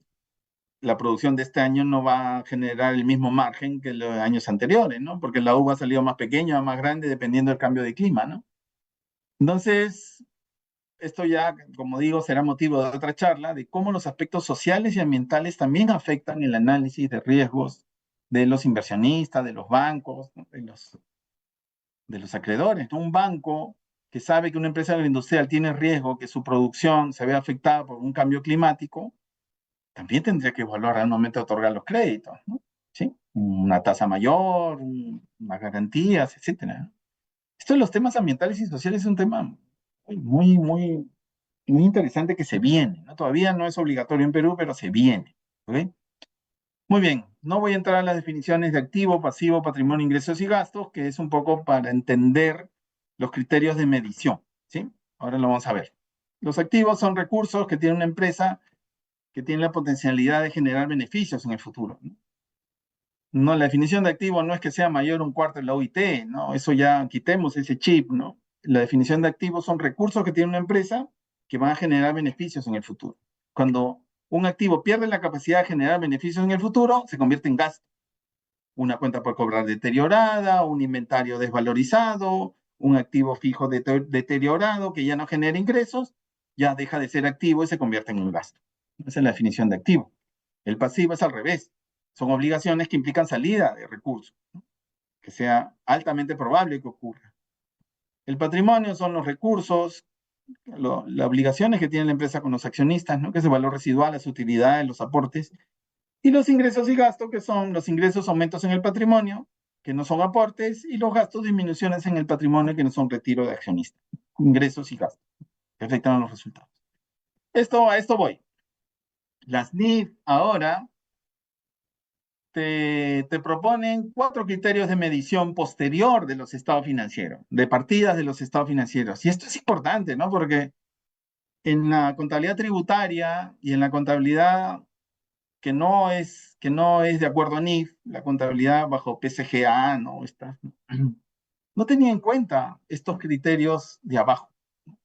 la producción de este año no va a generar el mismo margen que los años anteriores, ¿no? Porque la uva ha salido más pequeña, más grande, dependiendo del cambio de clima, ¿no? Entonces, esto ya, como digo, será motivo de otra charla de cómo los aspectos sociales y ambientales también afectan el análisis de riesgos de los inversionistas, de los bancos, ¿no? De los acreedores, ¿no? Un banco que sabe que una empresa agroindustrial tiene riesgo, que su producción se vea afectada por un cambio climático, también tendría que evaluar al momento de otorgar los créditos, ¿no? ¿Sí? Una tasa mayor, unas garantías, etcétera. Esto de los temas ambientales y sociales es un tema muy, muy, muy interesante que se viene, ¿no? Todavía no es obligatorio en Perú, pero se viene, ¿ok? Muy bien, no voy a entrar a las definiciones de activo, pasivo, patrimonio, ingresos y gastos, que es un poco para entender los criterios de medición, ¿sí? Ahora lo vamos a ver. Los activos son recursos que tiene una empresa que tiene la potencialidad de generar beneficios en el futuro, ¿no? No, la definición de activo no es que sea mayor un cuarto de la OIT, ¿no? Eso ya quitemos ese chip, ¿no? La definición de activo son recursos que tiene una empresa que van a generar beneficios en el futuro. Cuando un activo pierde la capacidad de generar beneficios en el futuro, se convierte en gasto. Una cuenta por cobrar deteriorada, un inventario desvalorizado, un activo fijo deteriorado que ya no genera ingresos, ya deja de ser activo y se convierte en un gasto. Esa es la definición de activo. El pasivo es al revés. Son obligaciones que implican salida de recursos, ¿no? Que sea altamente probable que ocurra. El patrimonio son los recursos, las obligaciones que tiene la empresa con los accionistas, ¿no? Que es el valor residual, las utilidades, los aportes. Y los ingresos y gastos, que son los ingresos, aumentos en el patrimonio, que no son aportes, y los gastos, disminuciones en el patrimonio, que no son retiro de accionistas. Ingresos y gastos, que afectan a los resultados. A esto voy. Las NIF ahora te proponen 4 criterios de medición posterior de los estados financieros, de partidas de los estados financieros. Y esto es importante, ¿no? Porque en la contabilidad tributaria y en la contabilidad que no es de acuerdo a NIF, la contabilidad bajo PCGA, ¿no? No tenía en cuenta estos criterios de abajo.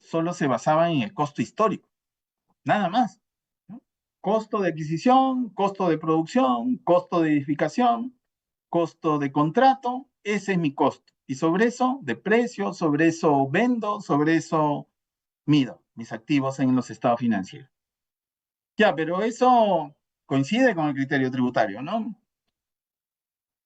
Solo se basaban en el costo histórico, nada más, ¿no? Costo de adquisición, costo de producción, costo de edificación, costo de contrato, ese es mi costo. Y sobre eso, de precio, sobre eso vendo, sobre eso mido mis activos en los estados financieros. Ya, pero eso coincide con el criterio tributario, ¿no?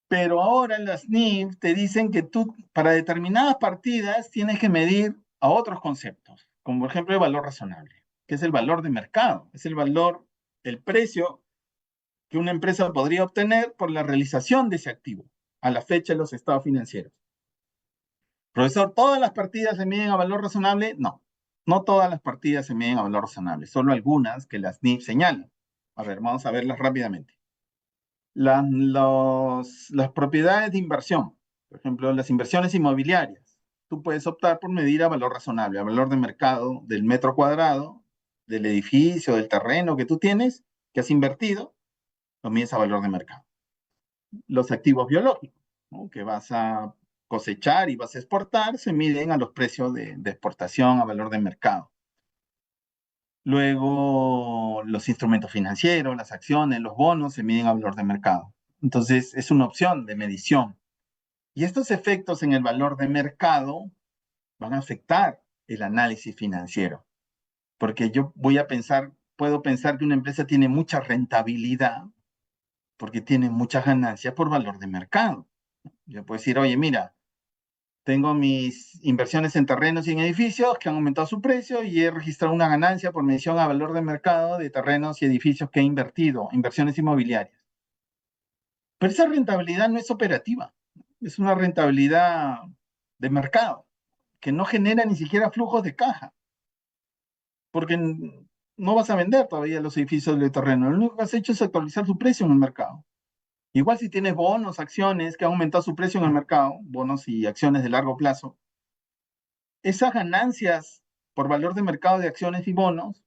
Pero ahora las NIF te dicen que tú, para determinadas partidas, tienes que medir a otros conceptos, como por ejemplo el valor razonable, que es el valor de mercado, es el valor, el precio que una empresa podría obtener por la realización de ese activo a la fecha de los estados financieros. Profesor, ¿todas las partidas se miden a valor razonable? No, no todas las partidas se miden a valor razonable, solo algunas que las NIF señalan. A ver, vamos a verlas rápidamente. Las propiedades de inversión, por ejemplo, las inversiones inmobiliarias, tú puedes optar por medir a valor razonable, a valor de mercado del metro cuadrado, del edificio, del terreno que tú tienes, que has invertido, lo mides a valor de mercado. Los activos biológicos, ¿no?, que vas a cosechar y vas a exportar, se miden a los precios de exportación a valor de mercado. Luego, los instrumentos financieros, las acciones, los bonos se miden a valor de mercado. Entonces, es una opción de medición. Y estos efectos en el valor de mercado van a afectar el análisis financiero. Porque yo puedo pensar que una empresa tiene mucha rentabilidad porque tiene muchas ganancias por valor de mercado. Yo puedo decir, oye, mira, tengo mis inversiones en terrenos y en edificios que han aumentado su precio y he registrado una ganancia por medición a valor de mercado de terrenos y edificios que he invertido, inversiones inmobiliarias. Pero esa rentabilidad no es operativa, es una rentabilidad de mercado que no genera ni siquiera flujos de caja, porque no vas a vender todavía los edificios de terreno, lo único que has hecho es actualizar su precio en el mercado. Igual si tienes bonos, acciones que han aumentado su precio en el mercado, bonos y acciones de largo plazo, esas ganancias por valor de mercado de acciones y bonos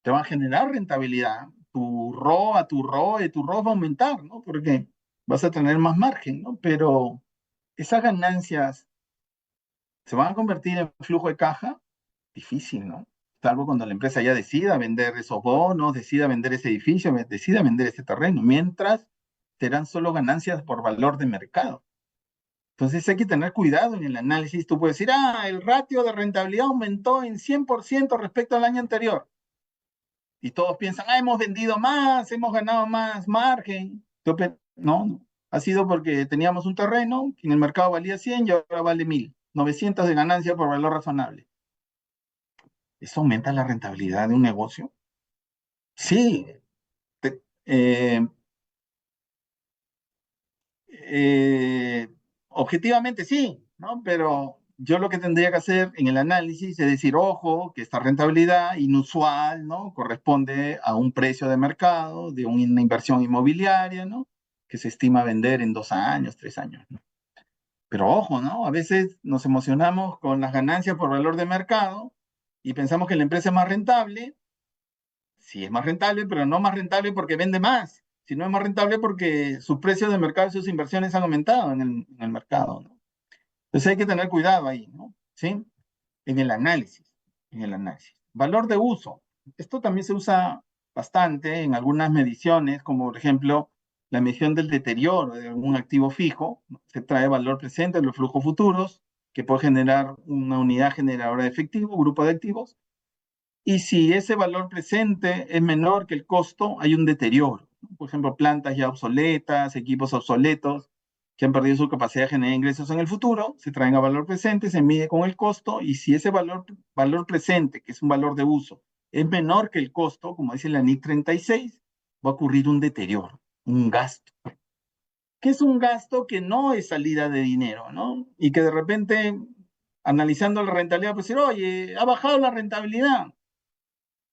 te van a generar rentabilidad. Tu ROA, tu ROE, tu ROS va a aumentar, ¿no? Porque vas a tener más margen, ¿no? Pero esas ganancias se van a convertir en flujo de caja, difícil, ¿no? Salvo cuando la empresa ya decida vender esos bonos, decida vender ese edificio, decida vender ese terreno, mientras serán solo ganancias por valor de mercado. Entonces hay que tener cuidado en el análisis. Tú puedes decir, el ratio de rentabilidad aumentó en 100% respecto al año anterior. Y todos piensan, hemos vendido más, hemos ganado más margen. No, ha sido porque teníamos un terreno que en el mercado valía 100 y ahora vale 1000. 900 de ganancia por valor razonable. ¿Eso aumenta la rentabilidad de un negocio? Sí. te- eh, Objetivamente sí, ¿no? Pero yo lo que tendría que hacer en el análisis es decir, ojo, que esta rentabilidad inusual, ¿no?, corresponde a un precio de mercado de una inversión inmobiliaria, ¿no?, que se estima vender en 2 años, 3 años, ¿no? Pero ojo, ¿no? A veces nos emocionamos con las ganancias por valor de mercado y pensamos que la empresa es más rentable. Sí, es más rentable, pero no más rentable porque vende más, sino es más rentable porque sus precios de mercado y sus inversiones han aumentado en el mercado, ¿no? Entonces hay que tener cuidado ahí, ¿no? ¿Sí? En el análisis, en el análisis. Valor de uso. Esto también se usa bastante en algunas mediciones, como por ejemplo la medición del deterioro de algún activo fijo. Se trae valor presente de los flujos futuros, que puede generar una unidad generadora de efectivo, grupo de activos, y si ese valor presente es menor que el costo, hay un deterioro. Por ejemplo, plantas ya obsoletas, equipos obsoletos que han perdido su capacidad de generar ingresos en el futuro, se traen a valor presente, se mide con el costo, y si ese valor presente, que es un valor de uso, es menor que el costo, como dice la NIC 36, va a ocurrir un deterioro, un gasto. Que es un gasto que no es salida de dinero, ¿no? Y que de repente, analizando la rentabilidad, pues decir, oye, ha bajado la rentabilidad.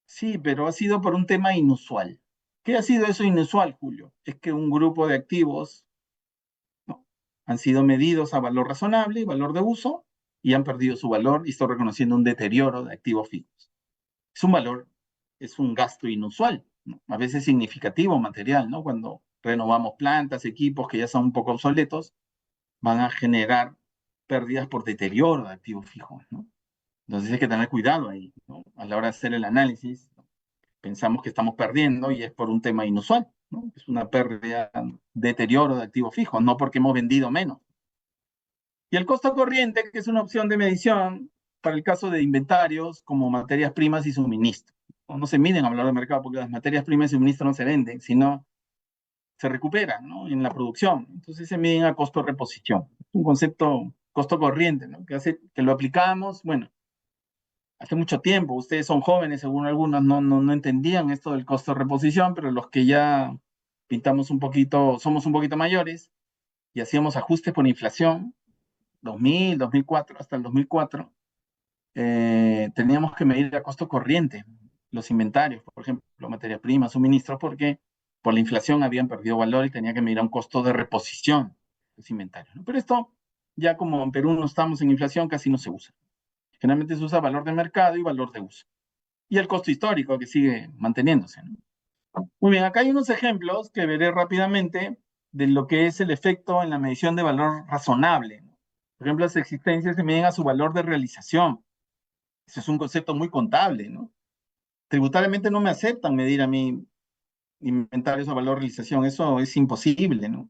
Sí, pero ha sido por un tema inusual. ¿Qué ha sido eso inusual, Julio? Es que un grupo de activos, ¿no?, han sido medidos a valor razonable, valor de uso, y han perdido su valor y estoy reconociendo un deterioro de activos fijos. Es un valor, es un gasto inusual, ¿no?, a veces significativo material, ¿no? Cuando renovamos plantas, equipos que ya son un poco obsoletos, van a generar pérdidas por deterioro de activos fijos, ¿no? Entonces hay que tener cuidado ahí, ¿no? A la hora de hacer el análisis, pensamos que estamos perdiendo y es por un tema inusual, ¿no? Es una pérdida, deterioro de activos fijos, no porque hemos vendido menos. Y el costo corriente, que es una opción de medición, para el caso de inventarios como materias primas y suministros. No se miden a valor de mercado porque las materias primas y suministros no se venden, sino se recuperan, ¿no?, en la producción. Entonces se miden a costo de reposición. Un concepto costo corriente, ¿no?, que hace que lo aplicamos, bueno, hace mucho tiempo. Ustedes son jóvenes, según algunos no entendían esto del costo de reposición, pero los que ya pintamos un poquito, somos un poquito mayores y hacíamos ajustes por inflación, 2000, 2004, hasta el 2004, teníamos que medir a costo corriente los inventarios, por ejemplo, materias primas, suministros, porque por la inflación habían perdido valor y tenía que medir a un costo de reposición los inventarios, ¿no? Pero esto, ya como en Perú no estamos en inflación, casi no se usa. Generalmente se usa valor de mercado y valor de uso. Y el costo histórico que sigue manteniéndose, ¿no? Muy bien, acá hay unos ejemplos que veré rápidamente de lo que es el efecto en la medición de valor razonable, ¿no? Por ejemplo, las existencias se miden a su valor de realización. Ese es un concepto muy contable, ¿no? Tributariamente no me aceptan medir a mí inventarios a valor de realización. Eso es imposible, ¿no?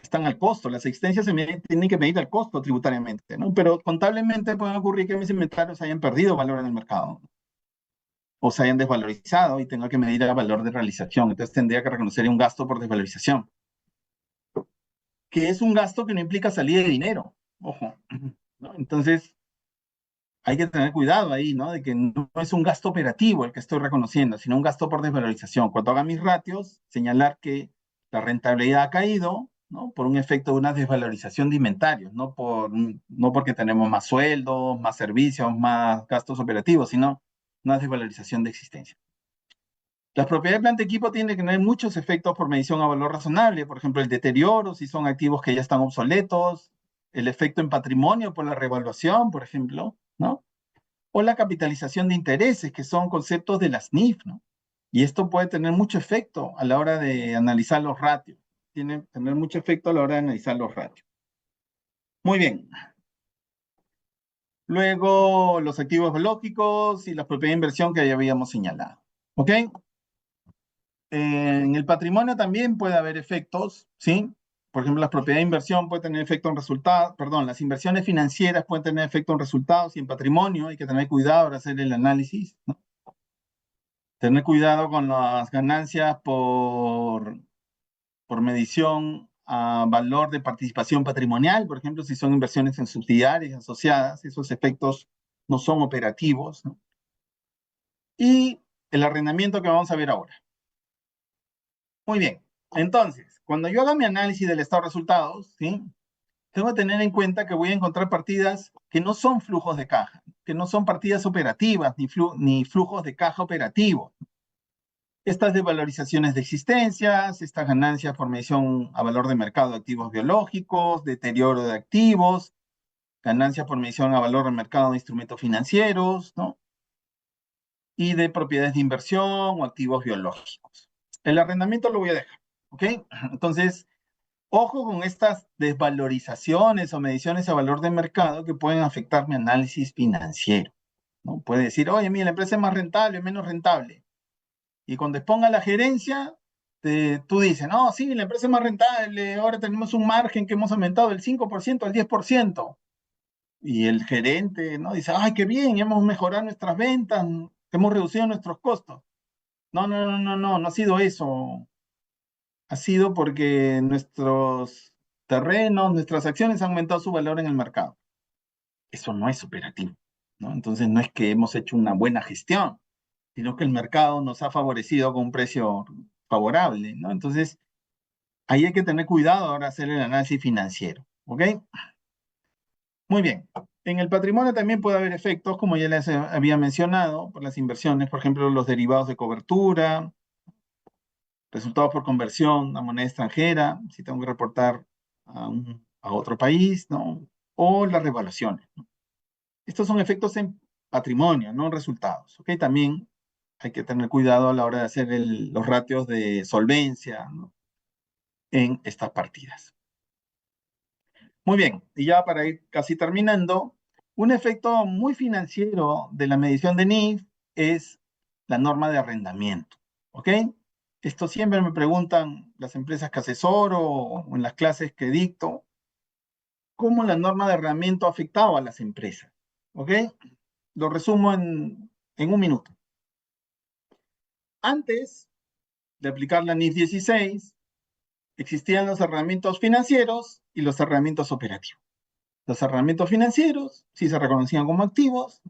Están al costo. Las existencias tienen que medir al costo tributariamente, ¿no? Pero contablemente puede ocurrir que mis inventarios hayan perdido valor en el mercado o se hayan desvalorizado y tenga que medir el valor de realización. Entonces tendría que reconocer un gasto por desvalorización, que es un gasto que no implica salida de dinero. Ojo, ¿no? Entonces hay que tener cuidado ahí, ¿no? De que no es un gasto operativo el que estoy reconociendo, sino un gasto por desvalorización. Cuando haga mis ratios, señalar que la rentabilidad ha caído, ¿no?, por un efecto de una desvalorización de inventarios, no porque tenemos más sueldos, más servicios, más gastos operativos, sino una desvalorización de existencia. Las propiedades de planta y equipo tienen que tener muchos efectos por medición a valor razonable, por ejemplo, el deterioro, si son activos que ya están obsoletos, el efecto en patrimonio por la revaluación, por ejemplo, ¿no?, o la capitalización de intereses, que son conceptos de las NIF, ¿no? Y esto puede tener mucho efecto a la hora de analizar los ratios. Tiene que tener mucho efecto a la hora de analizar los ratios. Muy bien. Luego, los activos biológicos y la propiedad de inversión que ya habíamos señalado. ¿Ok? En el patrimonio también puede haber efectos, ¿sí? Por ejemplo, las propiedades de inversión pueden tener efecto en resultados, perdón, las inversiones financieras pueden tener efecto en resultados y en patrimonio. Hay que tener cuidado al hacer el análisis, ¿no? Tener cuidado con las ganancias por medición a valor de participación patrimonial, por ejemplo, si son inversiones en subsidiarias asociadas, esos efectos no son operativos, ¿no? Y el arrendamiento que vamos a ver ahora. Muy bien, entonces, cuando yo haga mi análisis del estado de resultados, ¿sí?, tengo que tener en cuenta que voy a encontrar partidas que no son flujos de caja, que no son partidas operativas, ni flujos de caja operativos. Estas desvalorizaciones de existencias, estas ganancias por medición a valor de mercado de activos biológicos, deterioro de activos, ganancias por medición a valor de mercado de instrumentos financieros, ¿no?, y de propiedades de inversión o activos biológicos. El arrendamiento lo voy a dejar, ¿ok? Entonces, ojo con estas desvalorizaciones o mediciones a valor de mercado que pueden afectar mi análisis financiero, ¿no? Puede decir, oye, mira, la empresa es más rentable, menos rentable. Y cuando exponga la gerencia, tú dices, no, sí, la empresa es más rentable, ahora tenemos un margen que hemos aumentado del 5% al 10%. Y el gerente, ¿no?, dice, ay, qué bien, hemos mejorado nuestras ventas, hemos reducido nuestros costos. No ha sido eso. Ha sido porque nuestros terrenos, nuestras acciones han aumentado su valor en el mercado. Eso no es operativo, ¿no? Entonces no es que hemos hecho una buena gestión, sino que el mercado nos ha favorecido con un precio favorable, ¿no? Entonces, ahí hay que tener cuidado ahora hacer el análisis financiero, ¿ok? Muy bien. En el patrimonio también puede haber efectos, como ya les había mencionado, por las inversiones, por ejemplo, los derivados de cobertura, resultados por conversión a moneda extranjera, si tengo que reportar a otro país, ¿no?, o las revaluaciones, ¿no? Estos son efectos en patrimonio, no en resultados, ¿ok? También hay que tener cuidado a la hora de hacer los ratios de solvencia, ¿no?, en estas partidas. Muy bien, y ya para ir casi terminando, un efecto muy financiero de la medición de NIF es la norma de arrendamiento, ¿ok? Esto siempre me preguntan las empresas que asesoro o en las clases que dicto, ¿cómo la norma de arrendamiento ha afectado a las empresas? ¿Ok? Lo resumo en un minuto. Antes de aplicar la NIF 16, existían los arrendamientos financieros y los arrendamientos operativos. Los arrendamientos financieros sí se reconocían como activos,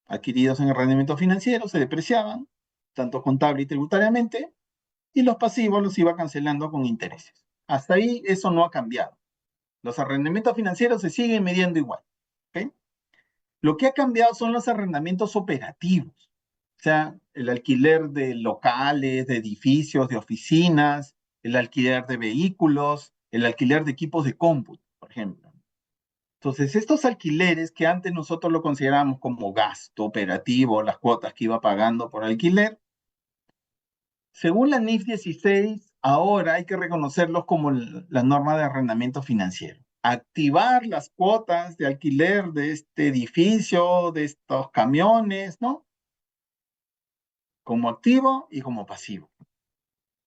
adquiridos en arrendamientos financieros, se depreciaban, tanto contable y tributariamente, y los pasivos los iba cancelando con intereses. Hasta ahí eso no ha cambiado. Los arrendamientos financieros se siguen midiendo igual. ¿Ok? Lo que ha cambiado son los arrendamientos operativos, o sea, el alquiler de locales, de edificios, de oficinas, el alquiler de vehículos, el alquiler de equipos de cómputo, por ejemplo. Entonces, estos alquileres que antes nosotros lo consideramos como gasto operativo, las cuotas que iba pagando por alquiler, según la NIF 16, ahora hay que reconocerlos como la norma de arrendamiento financiero. Activar las cuotas de alquiler de este edificio, de estos camiones, ¿no? Como activo y como pasivo.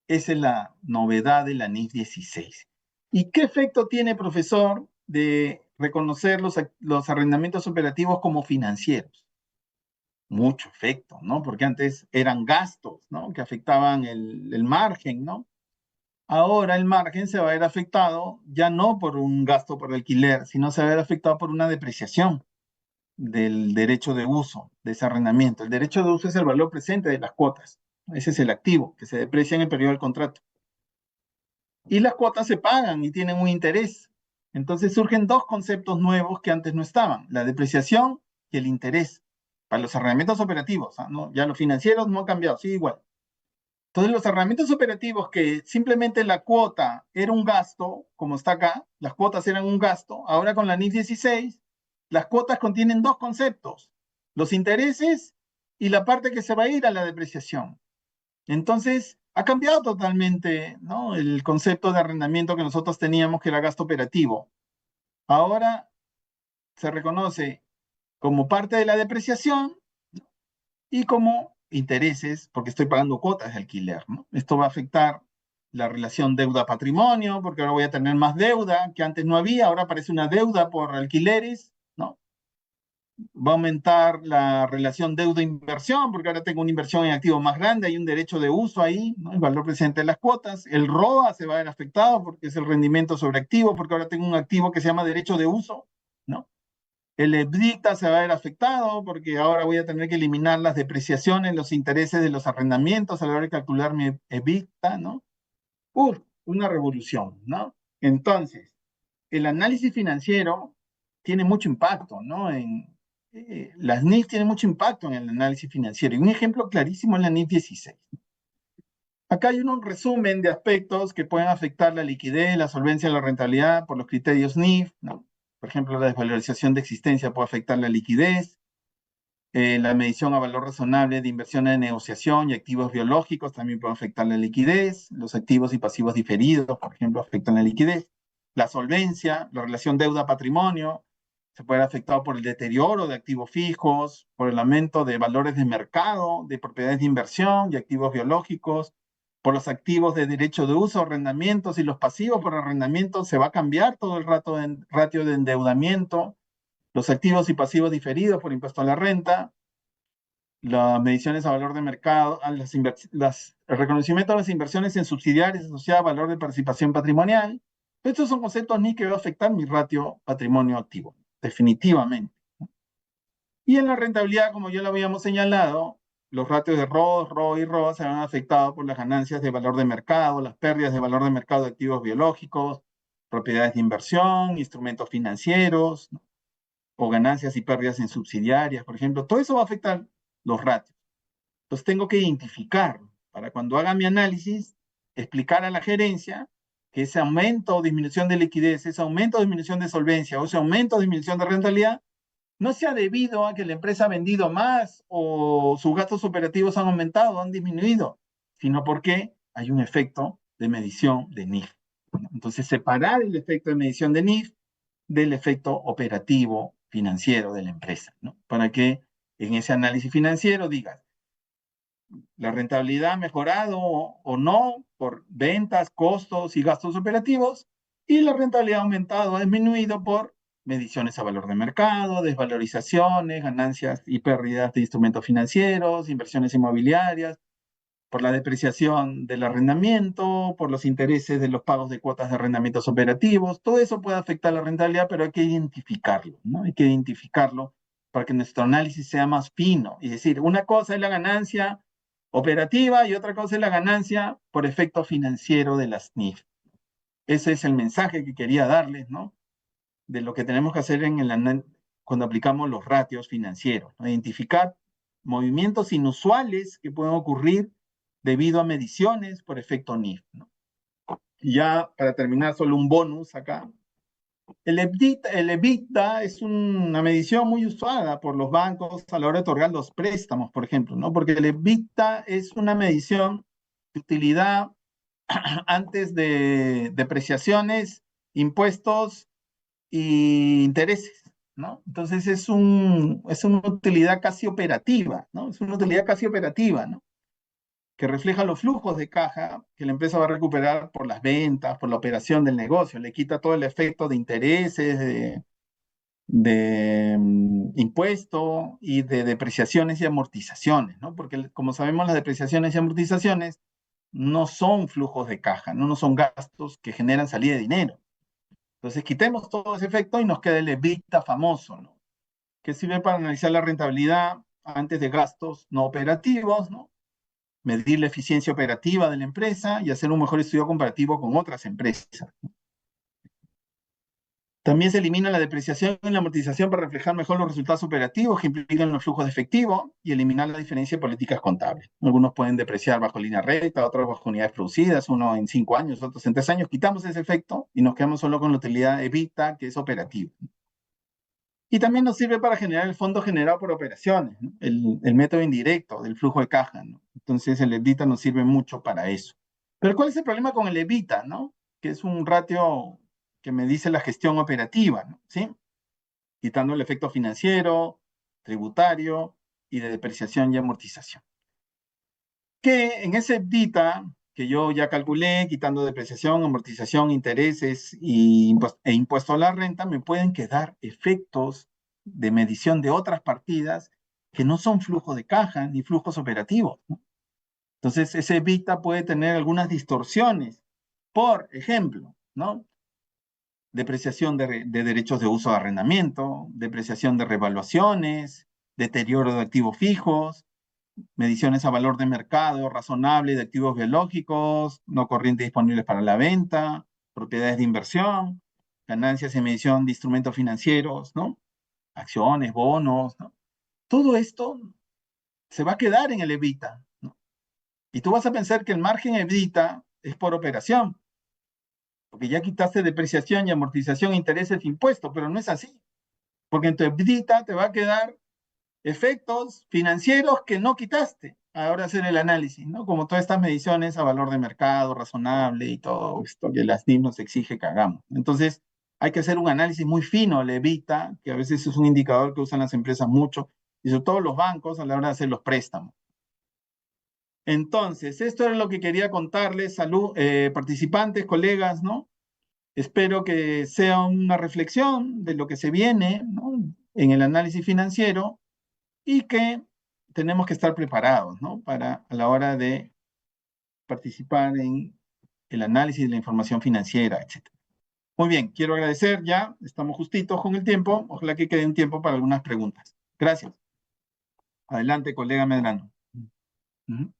Esa es la novedad de la NIF 16. ¿Y qué efecto tiene, profesor, de reconocer los arrendamientos operativos como financieros? Mucho efecto, ¿no? Porque antes eran gastos, ¿no? Que afectaban el margen, ¿no? Ahora el margen se va a ver afectado ya no por un gasto por alquiler, sino se va a ver afectado por una depreciación del derecho de uso, de ese arrendamiento. El derecho de uso es el valor presente de las cuotas. Ese es el activo que se deprecia en el periodo del contrato. Y las cuotas se pagan y tienen un interés. Entonces surgen dos conceptos nuevos que antes no estaban, la depreciación y el interés. Para los arrendamientos operativos, ¿no? Ya los financieros no han cambiado, sí, igual. Entonces, los arrendamientos operativos que simplemente la cuota era un gasto, como está acá, las cuotas eran un gasto, ahora con la NIF 16, las cuotas contienen dos conceptos, los intereses y la parte que se va a ir a la depreciación. Entonces, ha cambiado totalmente, ¿no? El concepto de arrendamiento que nosotros teníamos, que era gasto operativo. Ahora se reconoce como parte de la depreciación y como intereses, porque estoy pagando cuotas de alquiler, ¿no? Esto va a afectar la relación deuda-patrimonio, porque ahora voy a tener más deuda que antes no había, ahora aparece una deuda por alquileres, ¿no? Va a aumentar la relación deuda-inversión, porque ahora tengo una inversión en activo más grande, hay un derecho de uso ahí, ¿no? El valor presente de las cuotas. El ROA se va a ver afectado porque es el rendimiento sobre activo, porque ahora tengo un activo que se llama derecho de uso, ¿no? El EBITDA se va a ver afectado porque ahora voy a tener que eliminar las depreciaciones, los intereses de los arrendamientos a la hora de calcular mi EBITDA, ¿no? Una revolución, ¿no? Entonces, el análisis financiero tiene mucho impacto, ¿no? Las NIF tienen mucho impacto en el análisis financiero. Y un ejemplo clarísimo es la NIF 16. Acá hay un resumen de aspectos que pueden afectar la liquidez, la solvencia, la rentabilidad por los criterios NIF, ¿no? Por ejemplo, la desvalorización de existencia puede afectar la liquidez, la medición a valor razonable de inversión en negociación y activos biológicos también puede afectar la liquidez, los activos y pasivos diferidos, por ejemplo, afectan la liquidez, la solvencia, la relación deuda-patrimonio, se puede ver afectado por el deterioro de activos fijos, por el aumento de valores de mercado, de propiedades de inversión y activos biológicos, por los activos de derecho de uso, arrendamientos y los pasivos por arrendamiento, se va a cambiar todo el rato en ratio de endeudamiento, los activos y pasivos diferidos por impuesto a la renta, las mediciones a valor de mercado, el reconocimiento de las inversiones en subsidiarias asociadas a valor de participación patrimonial. Estos son conceptos ni que va a afectar mi ratio patrimonio activo, definitivamente. Y en la rentabilidad, como ya lo habíamos señalado, los ratios de ROS, ROE y ROA se van afectados por las ganancias de valor de mercado, las pérdidas de valor de mercado de activos biológicos, propiedades de inversión, instrumentos financieros, ¿no? O ganancias y pérdidas en subsidiarias, por ejemplo. Todo eso va a afectar los ratios. Entonces tengo que identificar para cuando haga mi análisis, explicar a la gerencia que ese aumento o disminución de liquidez, ese aumento o disminución de solvencia o ese aumento o disminución de rentabilidad no sea debido a que la empresa ha vendido más o sus gastos operativos han aumentado o han disminuido, sino porque hay un efecto de medición de NIF. Entonces, separar el efecto de medición de NIF del efecto operativo financiero de la empresa, ¿no? Para que en ese análisis financiero digas, la rentabilidad ha mejorado o no por ventas, costos y gastos operativos, y la rentabilidad ha aumentado o disminuido por mediciones a valor de mercado, desvalorizaciones, ganancias y pérdidas de instrumentos financieros, inversiones inmobiliarias, por la depreciación del arrendamiento, por los intereses de los pagos de cuotas de arrendamientos operativos. Todo eso puede afectar la rentabilidad, pero hay que identificarlo, ¿no? Hay que identificarlo para que nuestro análisis sea más fino. Es decir, una cosa es la ganancia operativa y otra cosa es la ganancia por efecto financiero de las NIF. Ese es el mensaje que quería darles, ¿no? De lo que tenemos que hacer cuando aplicamos los ratios financieros, ¿no? Identificar movimientos inusuales que pueden ocurrir debido a mediciones por efecto NIF, ¿no? Y ya para terminar, solo un bonus acá. El EBITDA es una medición muy usada por los bancos a la hora de otorgar los préstamos, por ejemplo, ¿no? Porque el EBITDA es una medición de utilidad antes de depreciaciones, impuestos y intereses, ¿no? Entonces es una utilidad casi operativa, ¿no? Es una utilidad casi operativa, ¿no? Que refleja los flujos de caja que la empresa va a recuperar por las ventas, por la operación del negocio, le quita todo el efecto de intereses, de impuesto y de depreciaciones y amortizaciones, ¿no? Porque como sabemos, las depreciaciones y amortizaciones no son flujos de caja, no son gastos que generan salida de dinero. Entonces quitemos todo ese efecto y nos queda el EBITDA famoso, ¿no? Que sirve para analizar la rentabilidad antes de gastos no operativos, ¿no? Medir la eficiencia operativa de la empresa y hacer un mejor estudio comparativo con otras empresas. También se elimina la depreciación y la amortización para reflejar mejor los resultados operativos que implican los flujos de efectivo y eliminar la diferencia de políticas contables. Algunos pueden depreciar bajo línea recta, otros bajo unidades producidas, uno en 5 años, otros en 3 años. Quitamos ese efecto y nos quedamos solo con la utilidad EBITDA, que es operativa. Y también nos sirve para generar el fondo generado por operaciones, ¿no? El método indirecto del flujo de caja, ¿no? Entonces el EBITDA nos sirve mucho para eso. Pero ¿cuál es el problema con el EBITDA, ¿no? Que es un ratio que me dice la gestión operativa, ¿no? ¿Sí? Quitando el efecto financiero, tributario y de depreciación y amortización. Que en ese EBITDA que yo ya calculé, quitando depreciación, amortización, intereses e impuesto a la renta, me pueden quedar efectos de medición de otras partidas que no son flujo de caja ni flujos operativos, ¿no? Entonces, ese EBITDA puede tener algunas distorsiones. Por ejemplo, ¿no? Depreciación de derechos de uso de arrendamiento, depreciación de revaluaciones, deterioro de activos fijos, mediciones a valor de mercado razonable de activos biológicos, no corrientes disponibles para la venta, propiedades de inversión, ganancias en medición de instrumentos financieros, ¿no? Acciones, bonos, ¿no? Todo esto se va a quedar en el EBITDA, ¿no? Y tú vas a pensar que el margen EBITDA es por operación, porque ya quitaste depreciación y amortización, intereses, impuestos, pero no es así, porque en tu EBITDA te va a quedar efectos financieros que no quitaste. Ahora hacer el análisis, ¿no? Como todas estas mediciones a valor de mercado razonable y todo esto que las NIM nos exige que hagamos. Entonces, hay que hacer un análisis muy fino, le evita, que a veces es un indicador que usan las empresas mucho, y sobre todo los bancos a la hora de hacer los préstamos. Entonces, esto era lo que quería contarles, participantes, colegas, ¿no? Espero que sea una reflexión de lo que se viene, ¿no? En el análisis financiero y que tenemos que estar preparados, ¿no? Para a la hora de participar en el análisis de la información financiera, etc. Muy bien, quiero agradecer ya, estamos justitos con el tiempo, ojalá que quede un tiempo para algunas preguntas. Gracias. Adelante, colega Medrano. Ujú.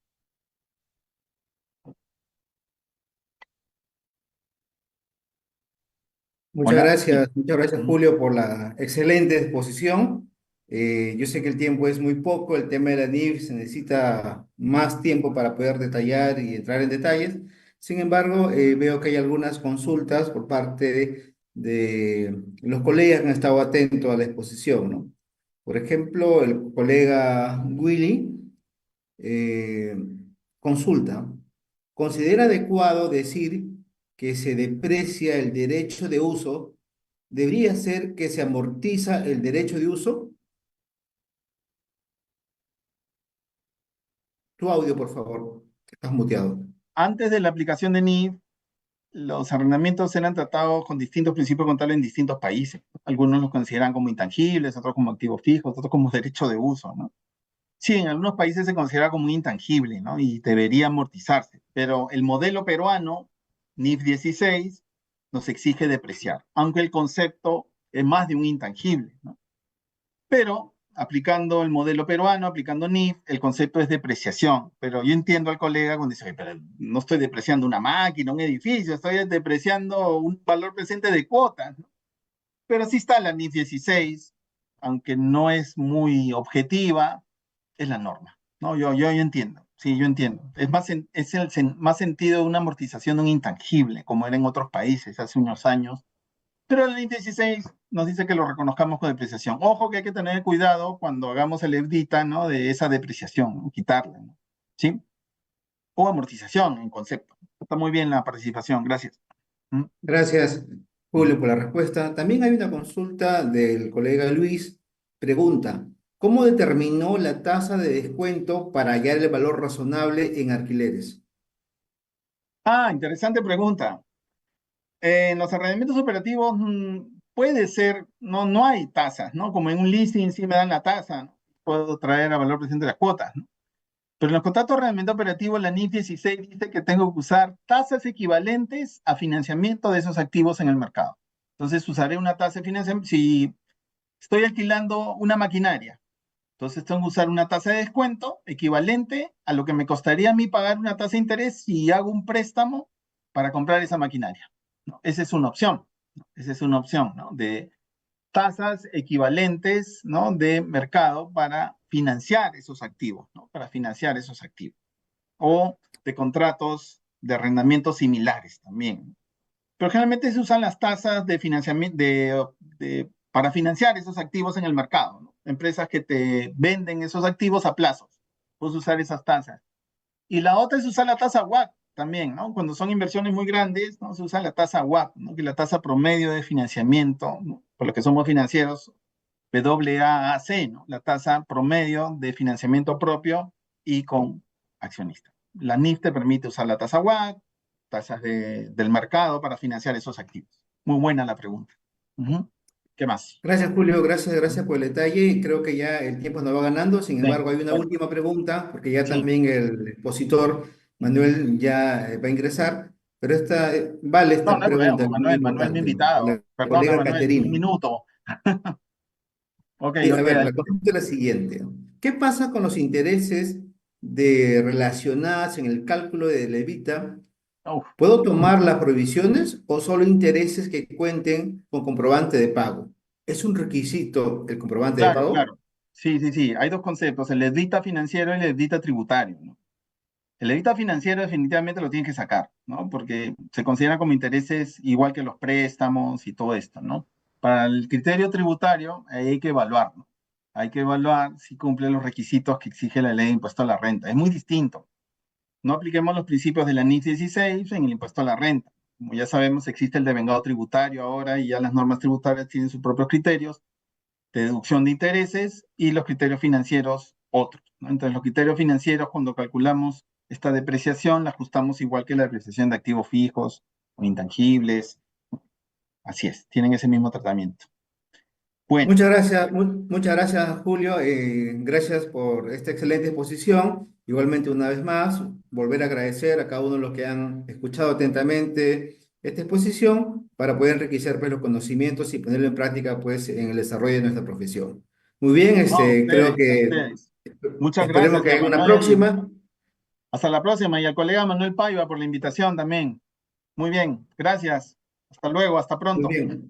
Hola. Muchas gracias Ujú. Julio por la excelente exposición. Yo sé que el tiempo es muy poco, el tema de la NIF se necesita más tiempo para poder detallar y entrar en detalles. Sin embargo, veo que hay algunas consultas por parte de los colegas que han estado atentos a la exposición, ¿no? Por ejemplo, el colega Willy eh, consulta, ¿considera adecuado decir que se deprecia el derecho de uso? ¿Debería ser que se amortiza el derecho de uso? Tu audio, por favor. Estás muteado. Antes de la aplicación de NIF, los arrendamientos eran tratados con distintos principios contables en distintos países. Algunos los consideran como intangibles, otros como activos fijos, otros como derecho de uso, ¿no? Sí, en algunos países se considera como un intangible, ¿no? Y debería amortizarse. Pero el modelo peruano, NIF 16, nos exige depreciar, aunque el concepto es más de un intangible, ¿no? Pero aplicando el modelo peruano, aplicando NIF, el concepto es depreciación. Pero yo entiendo al colega cuando dice, "Oye, pero no estoy depreciando una máquina, un edificio, estoy depreciando un valor presente de cuotas, ¿no?". Pero sí está la NIF 16, aunque no es muy objetiva, es la norma, ¿no? Yo entiendo, sí, yo entiendo. Es más, más sentido de una amortización de un intangible, como era en otros países hace unos años. Pero la ley 16 nos dice que lo reconozcamos con depreciación. Ojo que hay que tener cuidado cuando hagamos el EBITDA, ¿no? De esa depreciación, ¿no? Quitarla, ¿no? ¿Sí? O amortización en concepto. Está muy bien la participación, gracias. ¿Mm? Gracias, Julio, por la respuesta. También hay una consulta del colega Luis. Pregunta, ¿cómo determinó la tasa de descuento para hallar el valor razonable en alquileres? Ah, interesante pregunta. En los arrendamientos operativos puede ser, no hay tasas, ¿no? Como en un leasing sí me dan la tasa, ¿no? Puedo traer a valor presente las cuotas, ¿no? Pero en los contratos de arrendamiento operativo, la NIF 16 dice que tengo que usar tasas equivalentes a financiamiento de esos activos en el mercado. Entonces usaré una tasa de financiamiento. Si estoy alquilando una maquinaria, entonces tengo que usar una tasa de descuento equivalente a lo que me costaría a mí pagar una tasa de interés si hago un préstamo para comprar esa maquinaria, ¿no? Esa es una opción, ¿no? Esa es una opción, ¿no? De tasas equivalentes, ¿no? De mercado para financiar esos activos, ¿no? Para financiar esos activos. O de contratos de arrendamiento similares también. Pero generalmente se usan las tasas de financiamiento para financiar esos activos en el mercado, ¿no? Empresas que te venden esos activos a plazos. Puedes usar esas tasas. Y la otra es usar la tasa WACC también, ¿no? Cuando son inversiones muy grandes, ¿no? Se usa la tasa WACC, ¿no? Que es la tasa promedio de financiamiento, ¿no? Por lo que somos financieros, WAAC, ¿no? La tasa promedio de financiamiento propio y con accionistas. La NIF te permite usar la tasa WACC, tasas del mercado para financiar esos activos. Muy buena la pregunta. Ujú. ¿Qué más? Gracias, Julio. Gracias por el detalle. Creo que ya el tiempo nos va ganando. Sin Sí, embargo, hay una bueno, última pregunta, porque ya sí. también el expositor Manuel ya va a ingresar. Pero vale No, esta no hay problema, pregunta, pues que es muy Manuel, mi importante, de invitado. la Perdona, colega Manuel, un Caterina. minuto. Ok, Sí, a ok, ver, la adelante. consulta es la siguiente. ¿Qué pasa con los intereses de relacionados en el cálculo de levita? Uf, ¿Puedo tomar las provisiones o solo intereses que cuenten con comprobante de pago? ¿Es un requisito el comprobante de claro, pago? claro. Sí, sí, sí. Hay dos conceptos, el EBITDA financiero y el EBITDA tributario, ¿no? El EBITDA financiero definitivamente lo tienes que sacar, ¿no? Porque se considera como intereses igual que los préstamos y todo esto, ¿no? Para el criterio tributario hay que evaluar, ¿no? Hay que evaluar si cumple los requisitos que exige la ley de impuesto a la renta. Es muy distinto. No apliquemos los principios de la NIF 16 en el impuesto a la renta. Como ya sabemos, existe el devengado tributario ahora y ya las normas tributarias tienen sus propios criterios de deducción de intereses y los criterios financieros otros, ¿no? Entonces, los criterios financieros, cuando calculamos esta depreciación, la ajustamos igual que la depreciación de activos fijos o intangibles. Así es, tienen ese mismo tratamiento. Bueno, Muchas gracias, Julio. Gracias por esta excelente exposición. Igualmente, una vez más, volver a agradecer a cada uno de los que han escuchado atentamente esta exposición para poder enriquecer pues, los conocimientos y ponerlo en práctica pues, en el desarrollo de nuestra profesión. Muy bien, no, a creo ustedes, a que ustedes. Muchas esperemos gracias que y a haya una Manuel, próxima. hasta la próxima, y al colega Manuel Paiva por la invitación también. Muy bien, gracias. Hasta luego, hasta Muy pronto. bien.